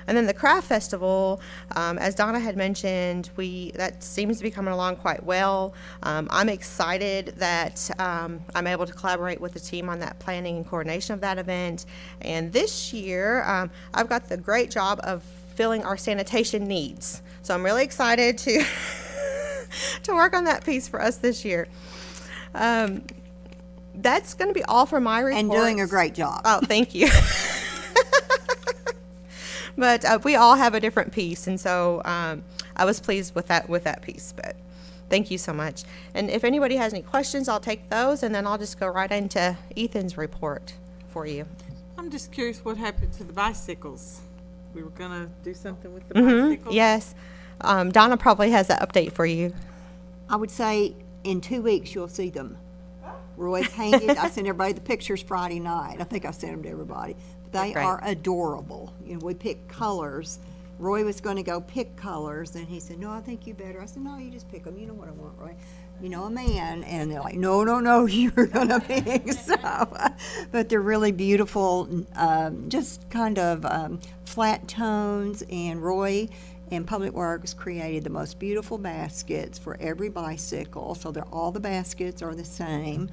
And then the craft festival, as Donna had mentioned, that seems to be coming along quite well. I'm excited that I'm able to collaborate with the team on that planning and coordination of that event. And this year, I've got the great job of filling our sanitation needs. So I'm really excited to to work on that piece for us this year. That's going to be all for my report. And doing a great job. Oh, thank you. But we all have a different piece, and so I was pleased with that piece. But thank you so much. And if anybody has any questions, I'll take those, and then I'll just go right into Ethan's report for you. I'm just curious what happened to the bicycles. We were gonna do something with the Mm-hmm. bicycles? Yes, Donna probably has that update for you. I would say in 2 weeks you'll see them. Roy painted, I sent everybody the pictures Friday night. I think I sent them to everybody. They Great. are adorable. You know, we picked colors. Roy was going to go pick colors, and he said, "No, I think you better." I said, "No, you just pick them. You know what I want, Roy. You know, a man." And they're like, "No, no, no, you're going to pick." So, but they're really beautiful, just kind of flat tones. And Roy and Public Works created the most beautiful baskets for every bicycle. So all the baskets are the same.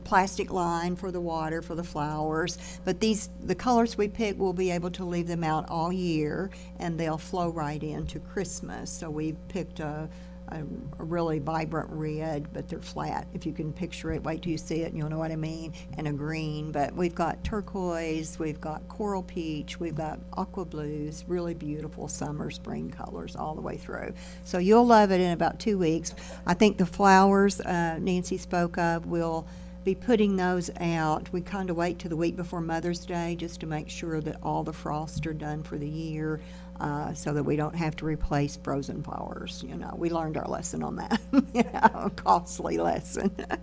Plastic line for the water, for the flowers, but the colors we pick, we'll be able to leave them out all year, and they'll flow right into Christmas. So we picked a really vibrant red, but they're flat. If you can picture it, wait till you see it and you'll know what I mean, and a green. But we've got turquoise, we've got coral peach, we've got aqua blues, really beautiful summer, spring colors all the way through. So you'll love it in about 2 weeks. I think the flowers Nancy spoke of will be putting those out. We kind of wait till the week before Mother's Day just to make sure that all the frosts are done for the year, so that we don't have to replace frozen flowers. You know, we learned our lesson on that. You know, costly lesson. Glad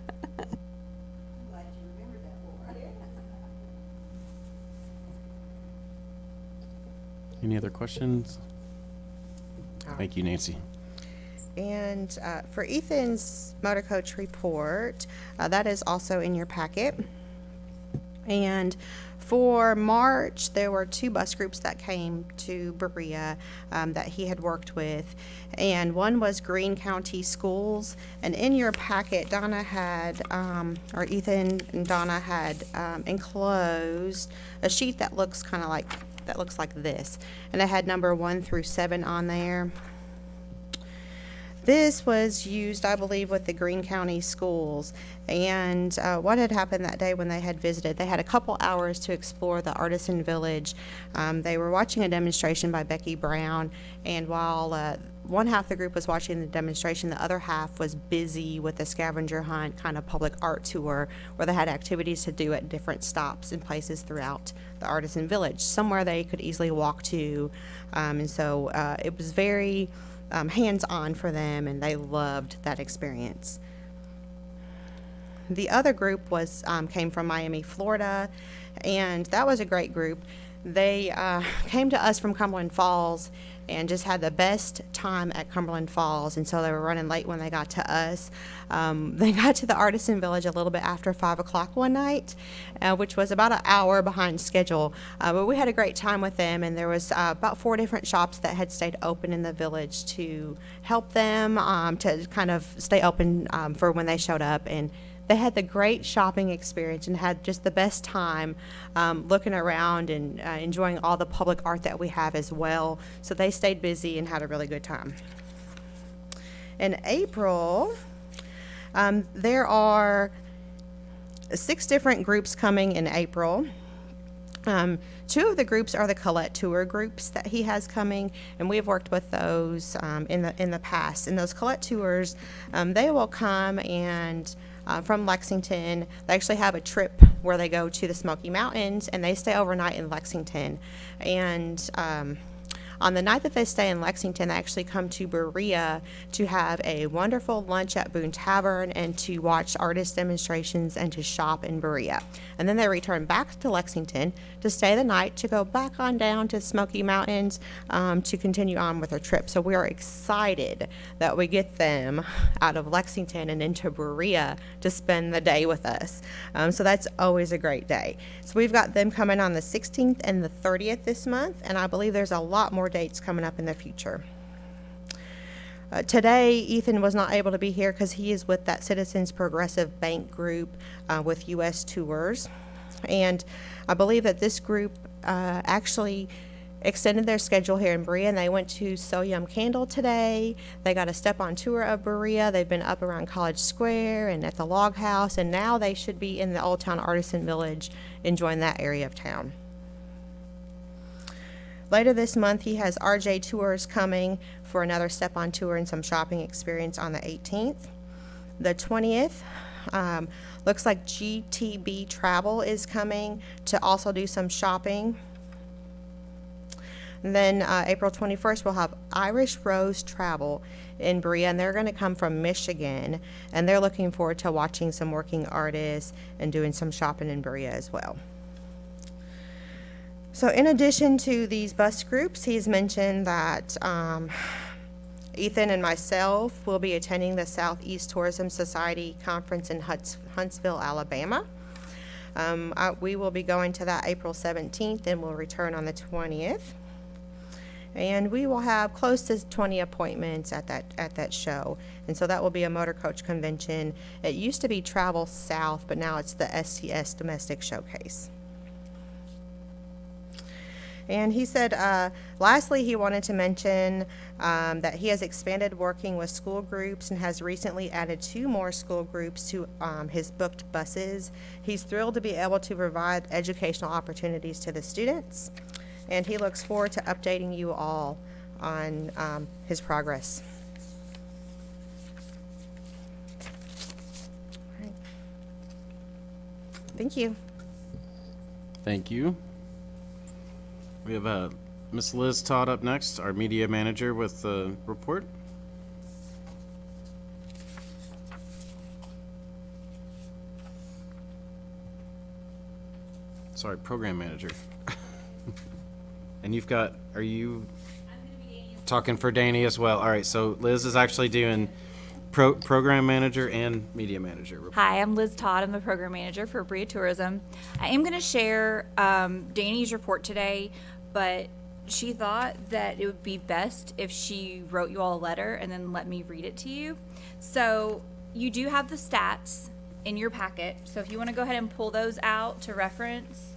you remembered that, Laura. Any other questions? Thank you, Nancy. And for Ethan's motor coach report, that is also in your packet. And for March, there were 2 bus groups that came to Berea that he had worked with. And one was Greene County Schools. And in your packet, Donna had, or Ethan and Donna had enclosed a sheet that looks kind of like, that looks like this. And it had number 1 through 7 on there. This was used, I believe, with the Greene County Schools. And what had happened that day when they had visited, they had a couple hours to explore the Artisan Village. They were watching a demonstration by Becky Brown, and while one half the group was watching the demonstration, the other half was busy with a scavenger hunt kind of public art tour where they had activities to do at different stops and places throughout the Artisan Village, somewhere they could easily walk to. And so it was very hands-on for them, and they loved that experience. The other group was came from Miami, Florida, and that was a great group. They came to us from Cumberland Falls and just had the best time at Cumberland Falls, and so they were running late when they got to us. They got to the Artisan Village a little bit after 5 o'clock one night, which was about an hour behind schedule. But we had a great time with them, and there was about 4 different shops that had stayed open in the village to help them to kind of stay open for when they showed up. And they had the great shopping experience and had just the best time looking around and enjoying all the public art that we have as well. So they stayed busy and had a really good time. In April, there are 6 different groups coming in April. 2 of the groups are the Colette Tour groups that he has coming, and we've worked with those in the past. And those Colette Tours, they will come and from Lexington. They actually have a trip where they go to the Smoky Mountains and they stay overnight in Lexington. And On the night that they stay in Lexington, they actually come to Berea to have a wonderful lunch at Boone Tavern and to watch artist demonstrations and to shop in Berea. And then they return back to Lexington to stay the night, to go back on down to Smoky Mountains to continue on with their trip. So we are excited that we get them out of Lexington and into Berea to spend the day with us. So that's always a great day. So we've got them coming on the 16th and the 30th this month, and I believe there's a lot more dates coming up in the future. Today, Ethan was not able to be here because he is with that Citizens Progressive Bank group with U.S. Tours. And I believe that this group actually extended their schedule here in Berea, and they went to So Yum Candle today. They got a step-on tour of Berea. They've been up around College Square and at the Log House, and now they should be in the Old Town Artisan Village enjoying that area of town. Later this month, he has RJ Tours coming for another step-on tour and some shopping experience on the 18th. The 20th, looks like GTB Travel is coming to also do some shopping. And then April 21st, we'll have Irish Rose Travel in Berea, and they're going to come from Michigan, and they're looking forward to watching some working artists and doing some shopping in Berea as well. So in addition to these bus groups, he's mentioned that Ethan and myself will be attending the Southeast Tourism Society Conference in Huntsville, Alabama. We will be going to that April 17th, and we'll return on the 20th. And we will have close to 20 appointments at that show. And so that will be a motor coach convention. It used to be Travel South, but now it's the STS Domestic Showcase. And he said, lastly, he wanted to mention that he has expanded working with school groups and has recently added 2 more school groups to his booked buses. He's thrilled to be able to provide educational opportunities to the students, and he looks forward to updating you all on his progress. All right. Thank you. Thank you. We have Miss Liz Todd up next, our media manager, with the report. Sorry, program manager. And you've got, are you talking for Danny as well? All right, so Liz is actually doing program manager and media manager report. Hi, I'm Liz Todd. I'm the program manager for Berea Tourism. I am going to share Danny's report today, but she thought that it would be best if she wrote you all a letter and then let me read it to you. So you do have the stats in your packet. So if you want to go ahead and pull those out to reference,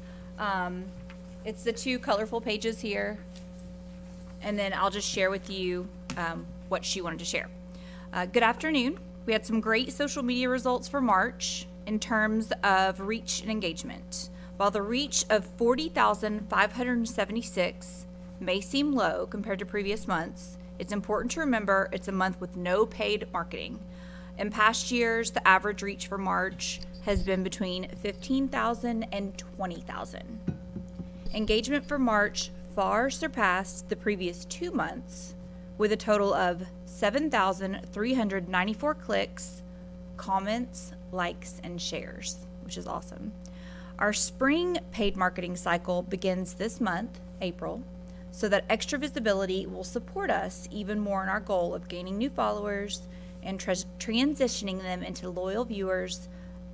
it's the 2 colorful pages here. And then I'll just share with you what she wanted to share. Good afternoon. We had some great social media results for March in terms of reach and engagement. While the reach of 40,576 may seem low compared to previous months, it's important to remember it's a month with no paid marketing. In past years, the average reach for March has been between 15,000 and 20,000. Engagement for March far surpassed the previous 2 months with a total of 7,394 clicks, comments, likes, and shares, which is awesome. Our spring paid marketing cycle begins this month, April, so that extra visibility will support us even more in our goal of gaining new followers and transitioning them into loyal viewers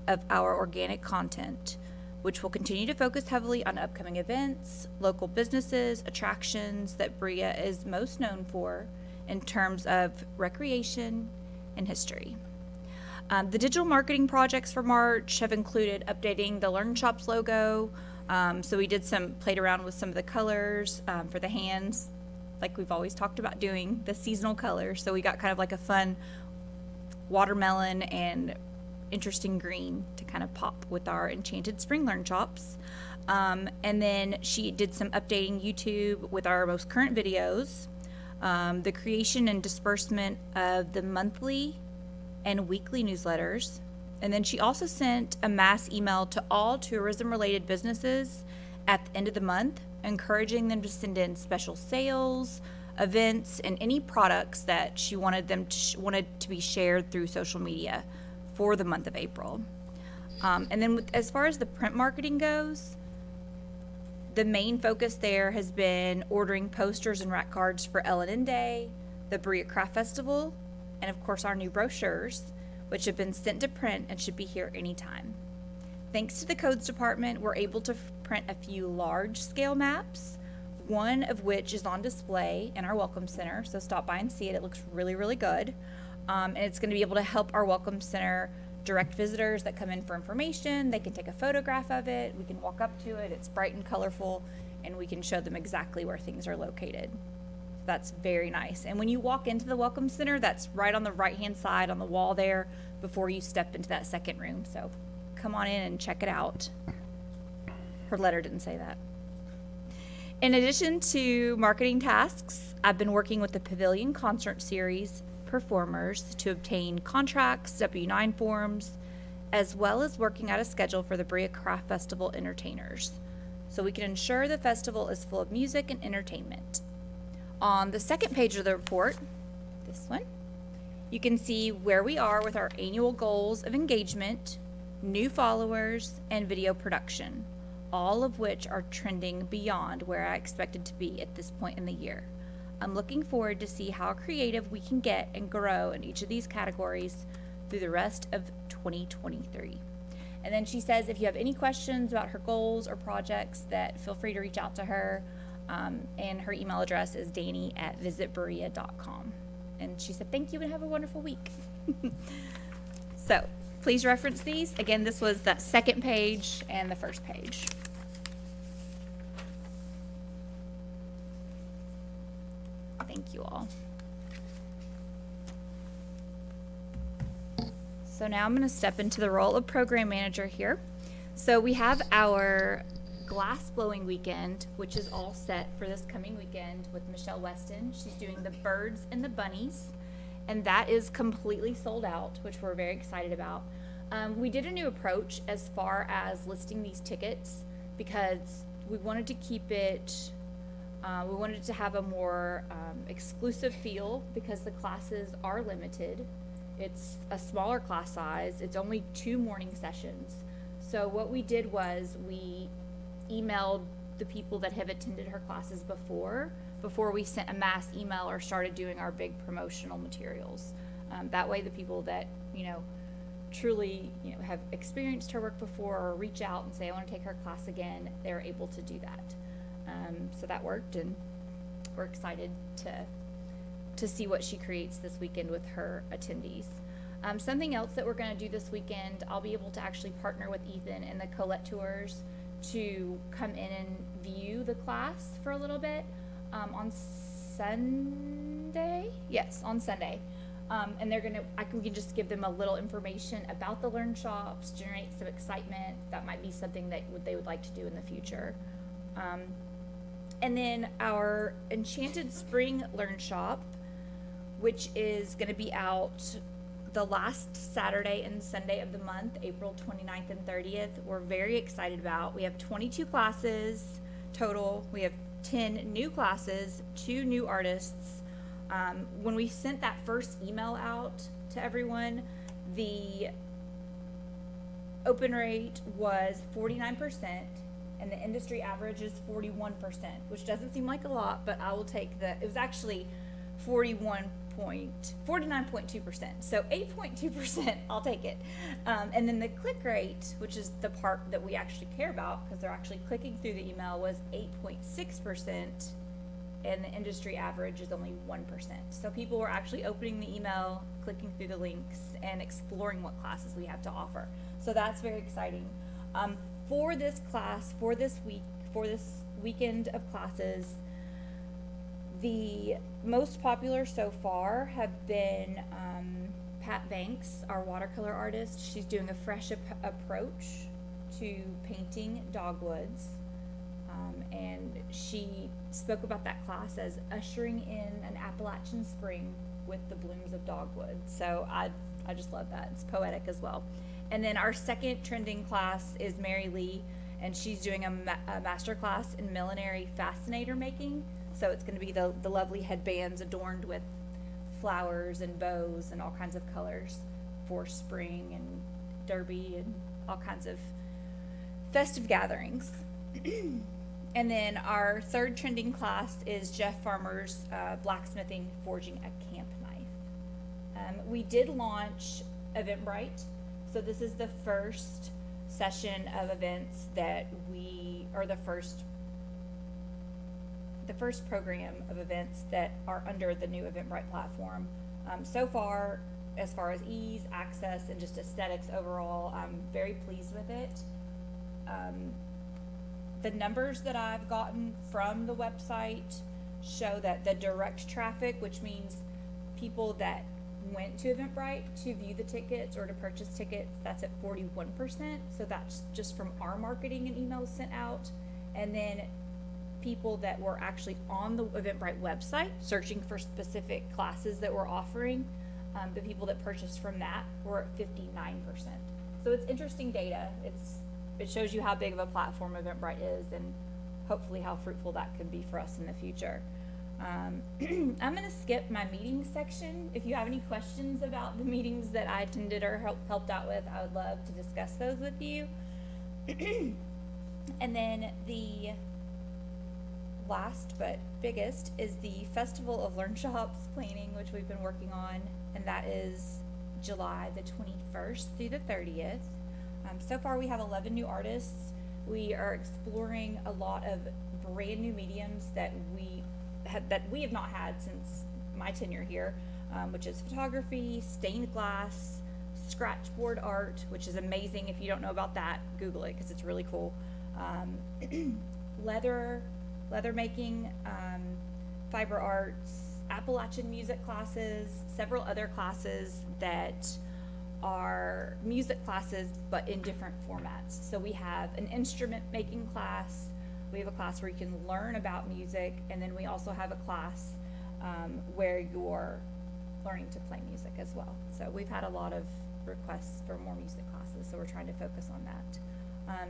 of our organic content, which will continue to focus heavily on upcoming events, local businesses, attractions that Berea is most known for in terms of recreation and history. The digital marketing projects for March have included updating the Learn Shops logo. So we played around with some of the colors for the hands, like we've always talked about doing, the seasonal colors. So we got kind of like a fun watermelon and interesting green to kind of pop with our Enchanted Spring Learn Shops. And then she did some updating YouTube with our most current videos, the creation and disbursement of the monthly and weekly newsletters. And then she also sent a mass email to all tourism related businesses at the end of the month encouraging them to send in special sales, events, and any products that she wanted wanted to be shared through social media for the month of April. And then as far as the print marketing goes, the main focus there has been ordering posters and rack cards for L&N Day, the Berea Craft Festival, and of course our new brochures, which have been sent to print and should be here anytime. Thanks to the codes department, we're able to print a few large scale maps, one of which is on display in our Welcome Center, so stop by and see it. It looks really, really good. And it's going to be able to help our Welcome Center direct visitors that come in for information. They can take a photograph of it, we can walk up to it, it's bright and colorful, and we can show them exactly where things are located. That's very nice. And when you walk into the Welcome Center, that's right on the right-hand side on the wall there before you step into that second room. So come on in and check it out. Her letter didn't say that. In addition to marketing tasks, I've been working with the Pavilion Concert Series performers to obtain contracts, W-9 forms, as well as working out a schedule for the Berea Craft Festival entertainers, so we can ensure the festival is full of music and entertainment. On the second page of the report, this one, you can see where we are with our annual goals of engagement, new followers, and video production, all of which are trending beyond where I expected to be at this point in the year. I'm looking forward to see how creative we can get and grow in each of these categories through the rest of 2023. And then she says if you have any questions about her goals or projects, that feel free to reach out to her. And her email address is danny@visitberea.com. And she said thank you and have a wonderful week. So please reference these. Again, this was that second page and the first page. Thank you all. So now I'm going to step into the role of program manager here. So we have our glass blowing weekend, which is all set for this coming weekend with Michelle Weston. She's doing the birds and the bunnies, and that is completely sold out, which we're very excited about. We did a new approach as far as listing these tickets because we wanted to keep it we wanted to have a more exclusive feel because the classes are limited. It's a smaller class size. It's only 2 morning sessions. So what we did was we emailed the people that have attended her classes before we sent a mass email or started doing our big promotional materials. That way the people that, truly, have experienced her work before or reach out and say, I want to take her class again, they're able to do that. So that worked, and we're excited to see what she creates this weekend with her attendees. Something else that we're going to do this weekend, I'll be able to actually partner with Ethan and the Colette Tours to come in and view the class for a little bit on Sunday. Yes, on Sunday. And we can just give them a little information about the Learn Shops, generate some excitement. That might be something that they would like to do in the future. And then our Enchanted Spring Learn Shop, which is going to be out the last Saturday and Sunday of the month, April 29th and 30th. We're very excited about. We have 22 classes total. We have 10 new classes, 2 new artists. When we sent that first email out to everyone, the open rate was 49%. And the industry average is 41%, which doesn't seem like a lot, but I will take it was actually 49.2%. So 8.2%, I'll take it. And then the click rate, which is the part that we actually care about because they're actually clicking through the email, was 8.6%, and the industry average is only 1%. So people were actually opening the email, clicking through the links, and exploring what classes we have to offer. So that's very exciting. For this class, for this weekend of classes, the most popular so far have been Pat Banks, our watercolor artist. She's doing a fresh approach to painting dogwoods. And she spoke about that class as ushering in an Appalachian spring with the blooms of dogwood. So I just love that. It's poetic as well. And then our second trending class is Mary Lee, and she's doing a master class in millinery fascinator making. So it's going to be the lovely headbands adorned with flowers and bows and all kinds of colors for spring and derby and all kinds of festive gatherings. And then our third trending class is Jeff Farmer's blacksmithing, forging a camp knife. We did launch Eventbrite, so this is the first session of events that the first program of events that are under the new Eventbrite platform. So far as ease, access, and just aesthetics overall, I'm very pleased with it. The numbers that I've gotten from the website show that the direct traffic, which means people that went to Eventbrite to view the tickets or to purchase tickets, that's at 41%. So that's just from our marketing and emails sent out. And then people that were actually on the Eventbrite website searching for specific classes that we're offering, the people that purchased from that were at 59%. So it's interesting data. It shows you how big of a platform Eventbrite is and hopefully how fruitful that could be for us in the future. I'm going to skip my meetings section. If you have any questions about the meetings that I attended or helped out with, I would love to discuss those with you. And then the last but biggest is the Festival of Learn Shops planning, which we've been working on, and that is July the 21st through the 30th. So far we have 11 new artists. We are exploring a lot of brand new mediums that we have not had since my tenure here, which is photography, stained glass, scratchboard art, which is amazing. If you don't know about that, Google it because it's really cool. Leather making, fiber arts, Appalachian music classes, several other classes that are music classes but in different formats. So we have an instrument making class, we have a class where you can learn about music, and then we also have a class where you're learning to play music as well. So we've had a lot of requests for more music classes, so we're trying to focus on that.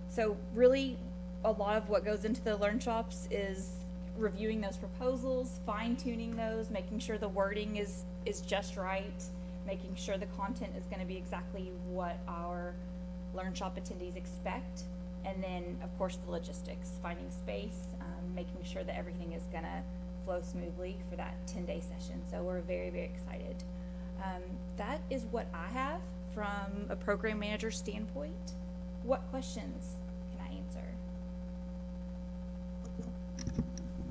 So really a lot of what goes into the Learn Shops is reviewing those proposals, fine-tuning those, making sure the wording is just right, making sure the content is going to be exactly what our Learn Shop attendees expect, and then of course the logistics, finding space, making sure that everything is going to flow smoothly for that 10-day session. So we're very, very excited. That is what I have from a program manager standpoint. What questions can I answer?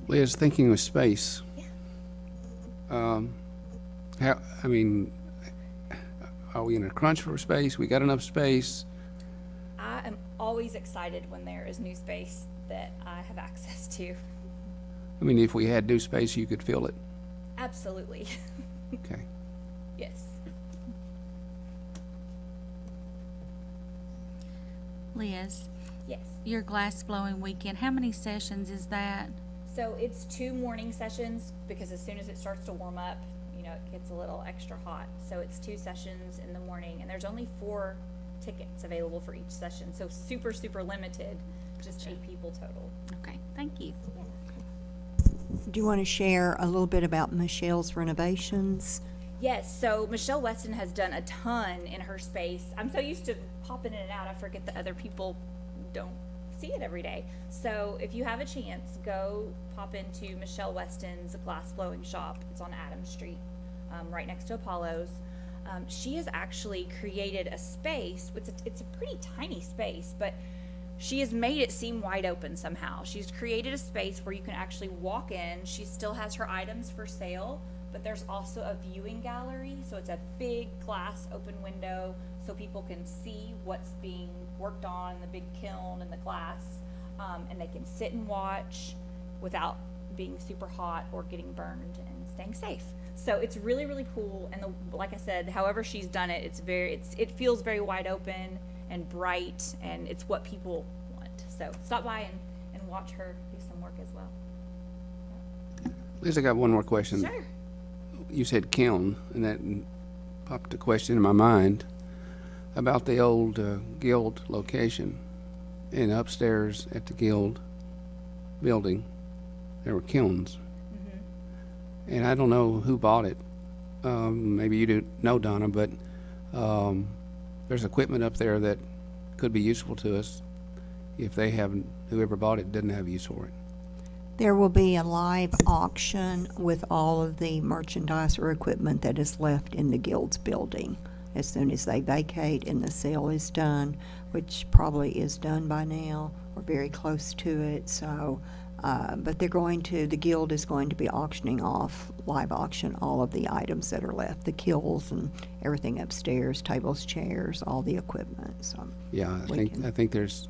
Liz, thinking of space. Yeah. Are we in a crunch for space? We got enough space? I am always excited when there is new space that I have access to. I mean, if we had new space, you could fill it. Absolutely. Okay. Yes. Liz, Yes. your glass blowing weekend, how many sessions is that? So it's 2 morning sessions because as soon as it starts to warm up, it gets a little extra hot. So it's 2 sessions in the morning, and there's only 4 tickets available for each session. So super, super limited, just 8 people total. Okay, thank you. Do you want to share a little bit about Michelle's renovations? Yes, so Michelle Weston has done a ton in her space. I'm so used to popping in and out, I forget that other people don't see it every day. So if you have a chance, go pop into Michelle Weston's glass blowing shop. It's on Adams Street, right next to Apollo's. She has actually created a space. It's a pretty tiny space, but she has made it seem wide open somehow. She's created a space where you can actually walk in. She still has her items for sale, but there's also a viewing gallery. So it's a big glass open window so people can see what's being worked on, the big kiln and the glass, and they can sit and watch without being super hot or getting burned and staying safe. So it's really, really cool. And like I said, however she's done it, it feels very wide open and bright, and it's what people want. So stop by and watch her do some work as well. Liz, I got one more question. Sure. You said kiln, and that popped a question in my mind about the old Guild location. and upstairs at the Guild building, there were kilns. And I don't know who bought it. Maybe you do know, Donna, but there's equipment up there that could be useful to us if they haven't, whoever bought it didn't have use for it. There will be a live auction with all of the merchandise or equipment that is left in the Guild's building as soon as they vacate and the sale is done, which probably is done by now or very close to it. So, but the Guild is going to be auctioning off, live auction, all of the items that are left, the kills and everything upstairs, tables, chairs, all the equipment. So, Yeah, we can- I think there's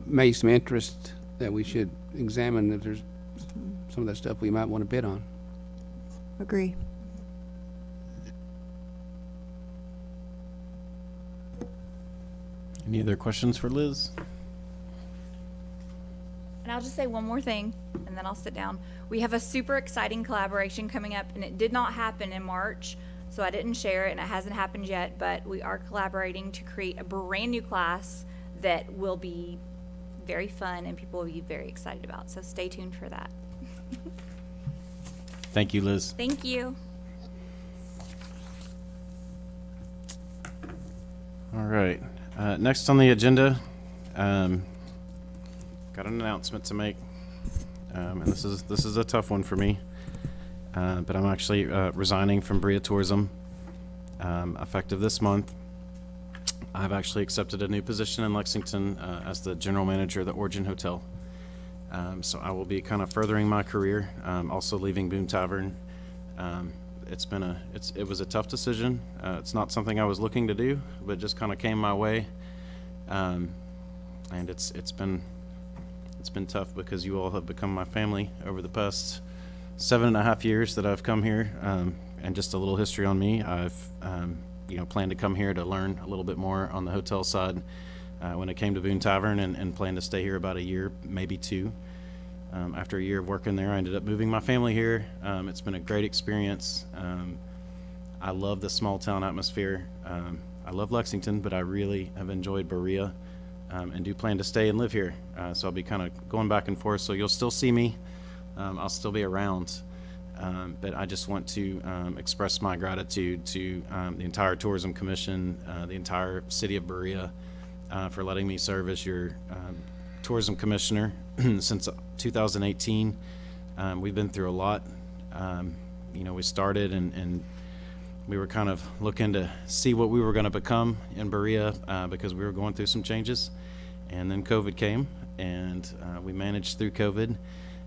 maybe some interest that we should examine if there's some of that stuff we might want to bid on. agree. Any other questions for Liz? And I'll just say one more thing, and then I'll sit down. We have a super exciting collaboration coming up, and it did not happen in March, so I didn't share it, and it hasn't happened yet, but we are collaborating to create a brand new class that will be very fun and people will be very excited about. So stay tuned for that. Thank you, Liz. Thank you. All right. Next on the agenda, got an announcement to make, and this is a tough one for me, but I'm actually resigning from Berea Tourism effective this month. I've actually accepted a new position in Lexington as the general manager of the Origin Hotel. So I will be kind of furthering my career, also leaving Boone Tavern. It was a tough decision. It's not something I was looking to do, but it just kind of came my way. And it's been tough because you all have become my family over the past 7.5 years that I've come here. And just a little history on me. I've planned to come here to learn a little bit more on the hotel side when it came to Boone Tavern, and planned to stay here about a year, maybe 2. After a year of working there, I ended up moving my family here. It's been a great experience. I love the small town atmosphere. I love Lexington, but I really have enjoyed Berea, and do plan to stay and live here. So I'll be kind of going back and forth. So you'll still see me. I'll still be around. But I just want to express my gratitude to the entire Tourism Commission, the entire city of Berea, for letting me serve as your tourism commissioner since 2018. We've been through a lot. We started and we were kind of looking to see what we were going to become in Berea because we were going through some changes. And then COVID came, and we managed through COVID.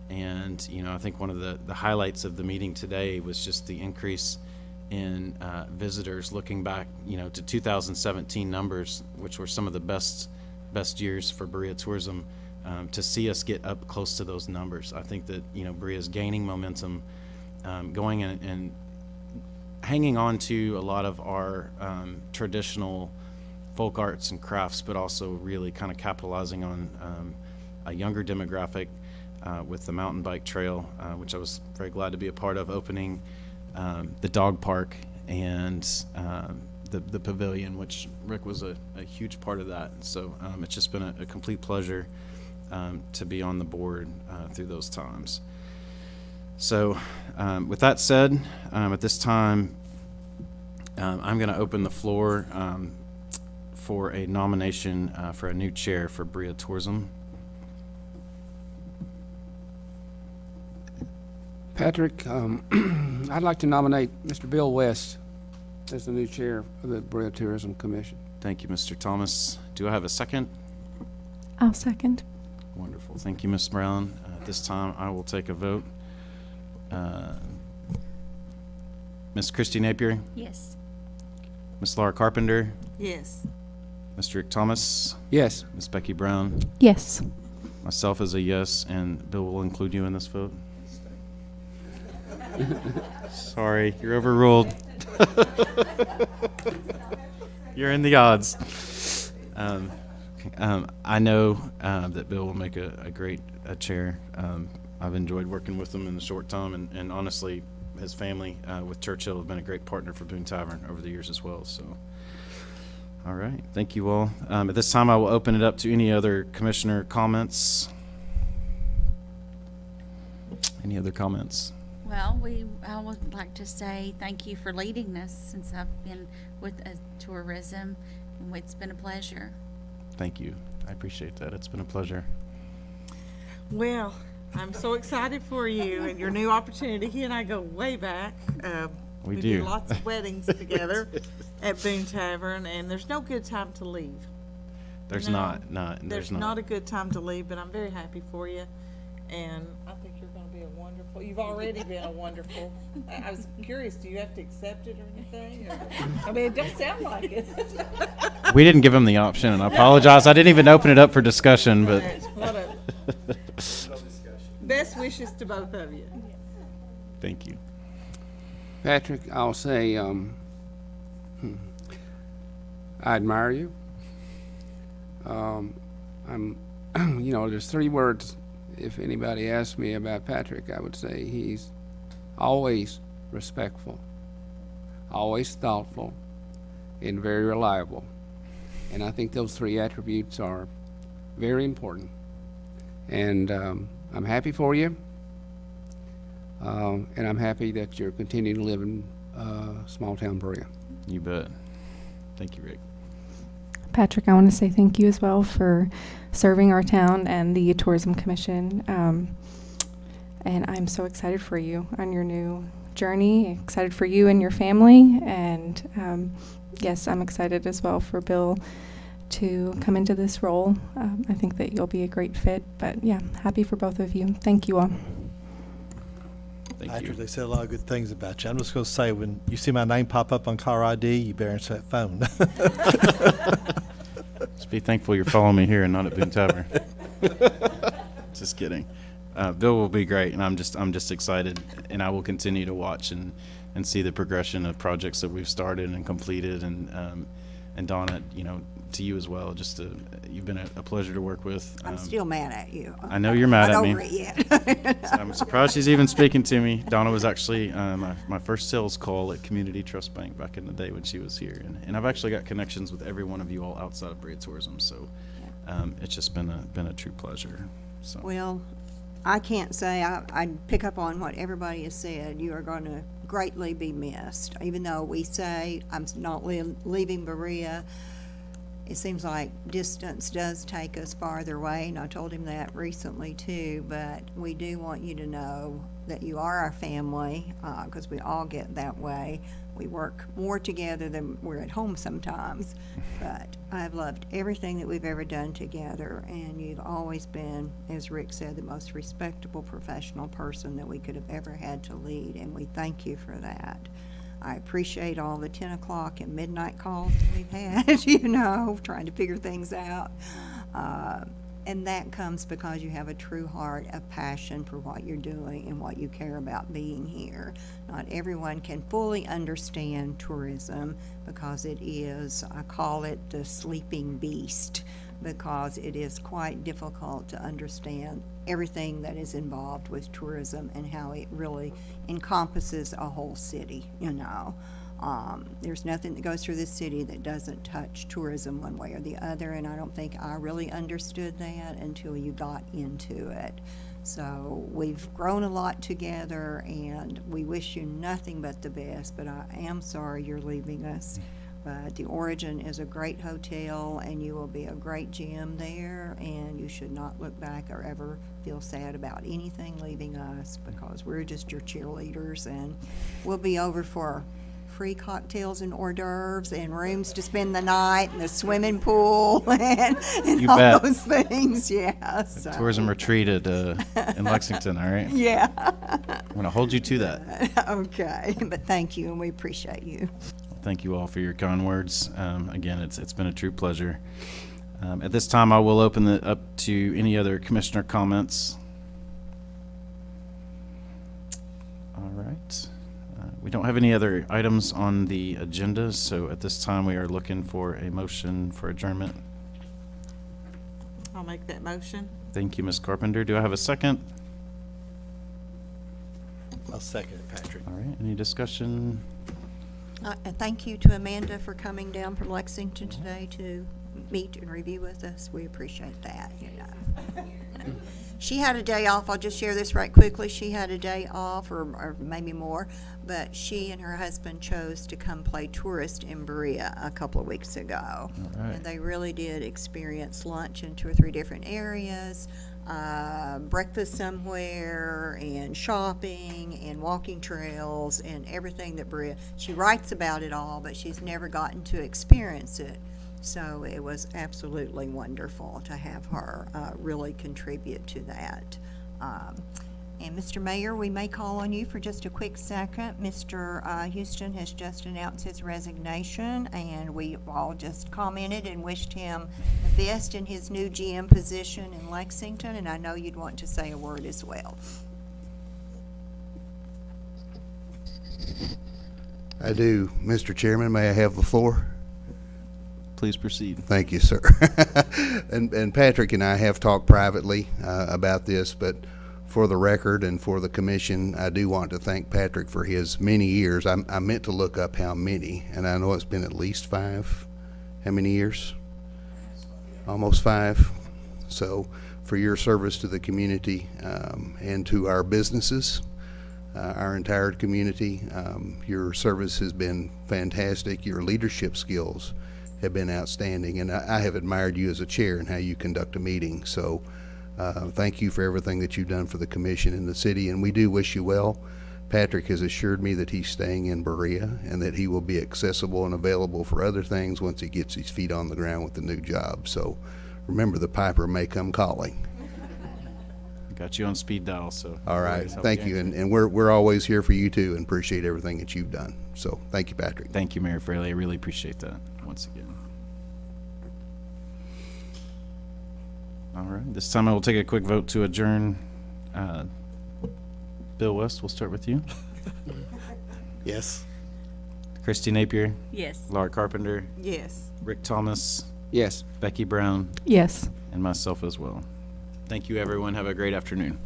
And, I think one of the highlights of the meeting today was just the increase in visitors looking back, to 2017 numbers, which were some of the best years for Berea tourism, to see us get up close to those numbers. I think that, Berea is gaining momentum, going and hanging on to a lot of our traditional folk arts and crafts, but also really kind of capitalizing on a younger demographic. With the mountain bike trail, which I was very glad to be a part of, opening the dog park and the pavilion, which Rick was a huge part of that. So it's just been a complete pleasure to be on the board through those times. So with that said, at this time, I'm going to open the floor for a nomination for a new chair for Berea Tourism. Patrick, I'd like to nominate Mr. Bill West as the new chair of the Berea Tourism Commission. Thank you, Mr. Thomas. Do I have a second? I'll second. Wonderful. Thank you, Ms. Brown. At this time, I will take a vote. Ms. Christy Napier, Yes. Ms. Laura Carpenter, Yes. Mr. Rick Thomas, Yes. Ms. Becky Brown, Yes. myself as a yes, and Bill will include you in this vote. Sorry, you're overruled. You're in the odds. I know that Bill will make a great chair. I've enjoyed working with him in the short time, and honestly, his family with Churchill have been a great partner for Boone Tavern over the years as well. So All right, thank you all. At this time, I will open it up to any other commissioner comments. Any other comments? Well, I would like to say thank you for leading us since I've been with tourism. It's been a pleasure. Thank you. I appreciate that. It's been a pleasure. Well, I'm so excited for you and your new opportunity. He and I go way back. We did do. lots of weddings together at Boone Tavern, and there's no good time to leave. There's No, there's not a good time to leave, but I'm very happy for you. And I think you're going to be a wonderful, you've already been a wonderful, I was curious, do you have to accept it or anything? I mean, it don't sound like it. We didn't give him the option, and I apologize. I didn't even open it up for discussion, but What a, best wishes to both of you. thank you. Patrick, I'll say, I admire you. There's 3 words. If anybody asked me about Patrick, I would say he's always respectful, always thoughtful, and very reliable. And I think those 3 attributes are very important. And I'm happy for you. And I'm happy that you're continuing to live in small town Berea. You bet. Thank you, Rick. Patrick, I want to say thank you as well for serving our town and the Tourism Commission. And I'm so excited for you on your new journey, excited for you and your family. And yes, I'm excited as well for Bill to come into this role. I think that you'll be a great fit. But yeah, happy for both of you. Thank you all. Thank Patrick, you. they said a lot of good things about you. I'm just going to say, when you see my name pop up on caller ID, you better answer that phone. Just be thankful you're following me here and not at Boone Tavern. Just kidding. Bill will be great, and I'm just excited, and I will continue to watch and see the progression of projects that we've started and completed, and Donna, to you as well. You've been a pleasure to work with. I'm still mad at you. I know you're mad Not at me. over it yet. So I'm surprised she's even speaking to me. Donna was actually my first sales call at Community Trust Bank back in the day when she was here. And I've actually got connections with every one of you all outside of Berea Tourism. So it's just been a true pleasure. So Well, I can't say, I pick up on what everybody has said. You are going to greatly be missed. Even though we say I'm not leaving Berea, it seems like distance does take us farther away, and I told him that recently too, but we do want you to know that you are our family, because we all get that way. We work more together than we're at home sometimes, but I've loved everything that we've ever done together, and you've always been, as Rick said, the most respectable professional person that we could have ever had to lead, and we thank you for that. I appreciate all the 10 o'clock and midnight calls that we've had, trying to figure things out. And that comes because you have a true heart, a passion for what you're doing and what you care about being here. Not everyone can fully understand tourism because it is, I call it the sleeping beast, because it is quite difficult to understand everything that is involved with tourism and how it really encompasses a whole city, There's nothing that goes through this city that doesn't touch tourism one way or the other, and I don't think I really understood that until you got into it. So we've grown a lot together, and we wish you nothing but the best, but I am sorry you're leaving us. But the Origin is a great hotel, and you will be a great GM there, and you should not look back or ever feel sad about anything leaving us, because we're just your cheerleaders, and we'll be over for free cocktails and hors d'oeuvres and rooms to spend the night and the swimming pool and You all bet. those things, yeah. So, tourism retreat in Lexington, all right? yeah. I'm going to hold you to that. Okay, but thank you, and we appreciate you. Thank you all for your kind words. Again, it's been a true pleasure. At this time, I will open it up to any other commissioner comments. All right. We don't have any other items on the agenda, so at this time, we are looking for a motion for adjournment. I'll make that motion. Thank you, Ms. Carpenter. Do I have a second? I'll second it, Patrick. All right, any discussion? And thank you to Amanda for coming down from Lexington today to meet and review with us. We appreciate that, you know. She had a day off. I'll just share this right quickly. She had a day off, or maybe more, but she and her husband chose to come play tourist in Berea a couple of weeks ago. All right. And they really did experience lunch in 2 or 3 different areas, breakfast somewhere, and shopping, and walking trails, and everything that Berea. She writes about it all, but she's never gotten to experience it. So it was absolutely wonderful to have her really contribute to that. And Mr. Mayor, we may call on you for just a quick second. Mr. Houston has just announced his resignation, and we all just commented and wished him the best in his new GM position in Lexington, and I know you'd want to say a word as well. I do. Mr. Chairman, may I have the floor? Please proceed. Thank you, sir. And Patrick and I have talked privately about this, but for the record and for the commission, I do want to thank Patrick for his many years. I meant to look up how many, and I know it's been at least 5. How many years? Almost 5. So for your service to the community and to our businesses, our entire community, your service has been fantastic. Your leadership skills have been outstanding, and I have admired you as a chair and how you conduct a meeting. So thank you for everything that you've done for the commission and the city, and we do wish you well. Patrick has assured me that he's staying in Berea and that he will be accessible and available for other things once he gets his feet on the ground with the new job. So remember, the piper may come calling. Got you on speed dial, so. All right, always help thank you, answer. and we're always here for you too, and appreciate everything that you've done. So thank you, Patrick. Thank you, Mayor Fraley. I really appreciate that once again. All right, this time I will take a quick vote to adjourn. Bill West, we'll start with you. Yes. Christy Napier, Yes. Laura Carpenter, Yes. Rick Thomas, Yes. Becky Brown, Yes. and myself as well. Thank you, everyone. Have a great afternoon.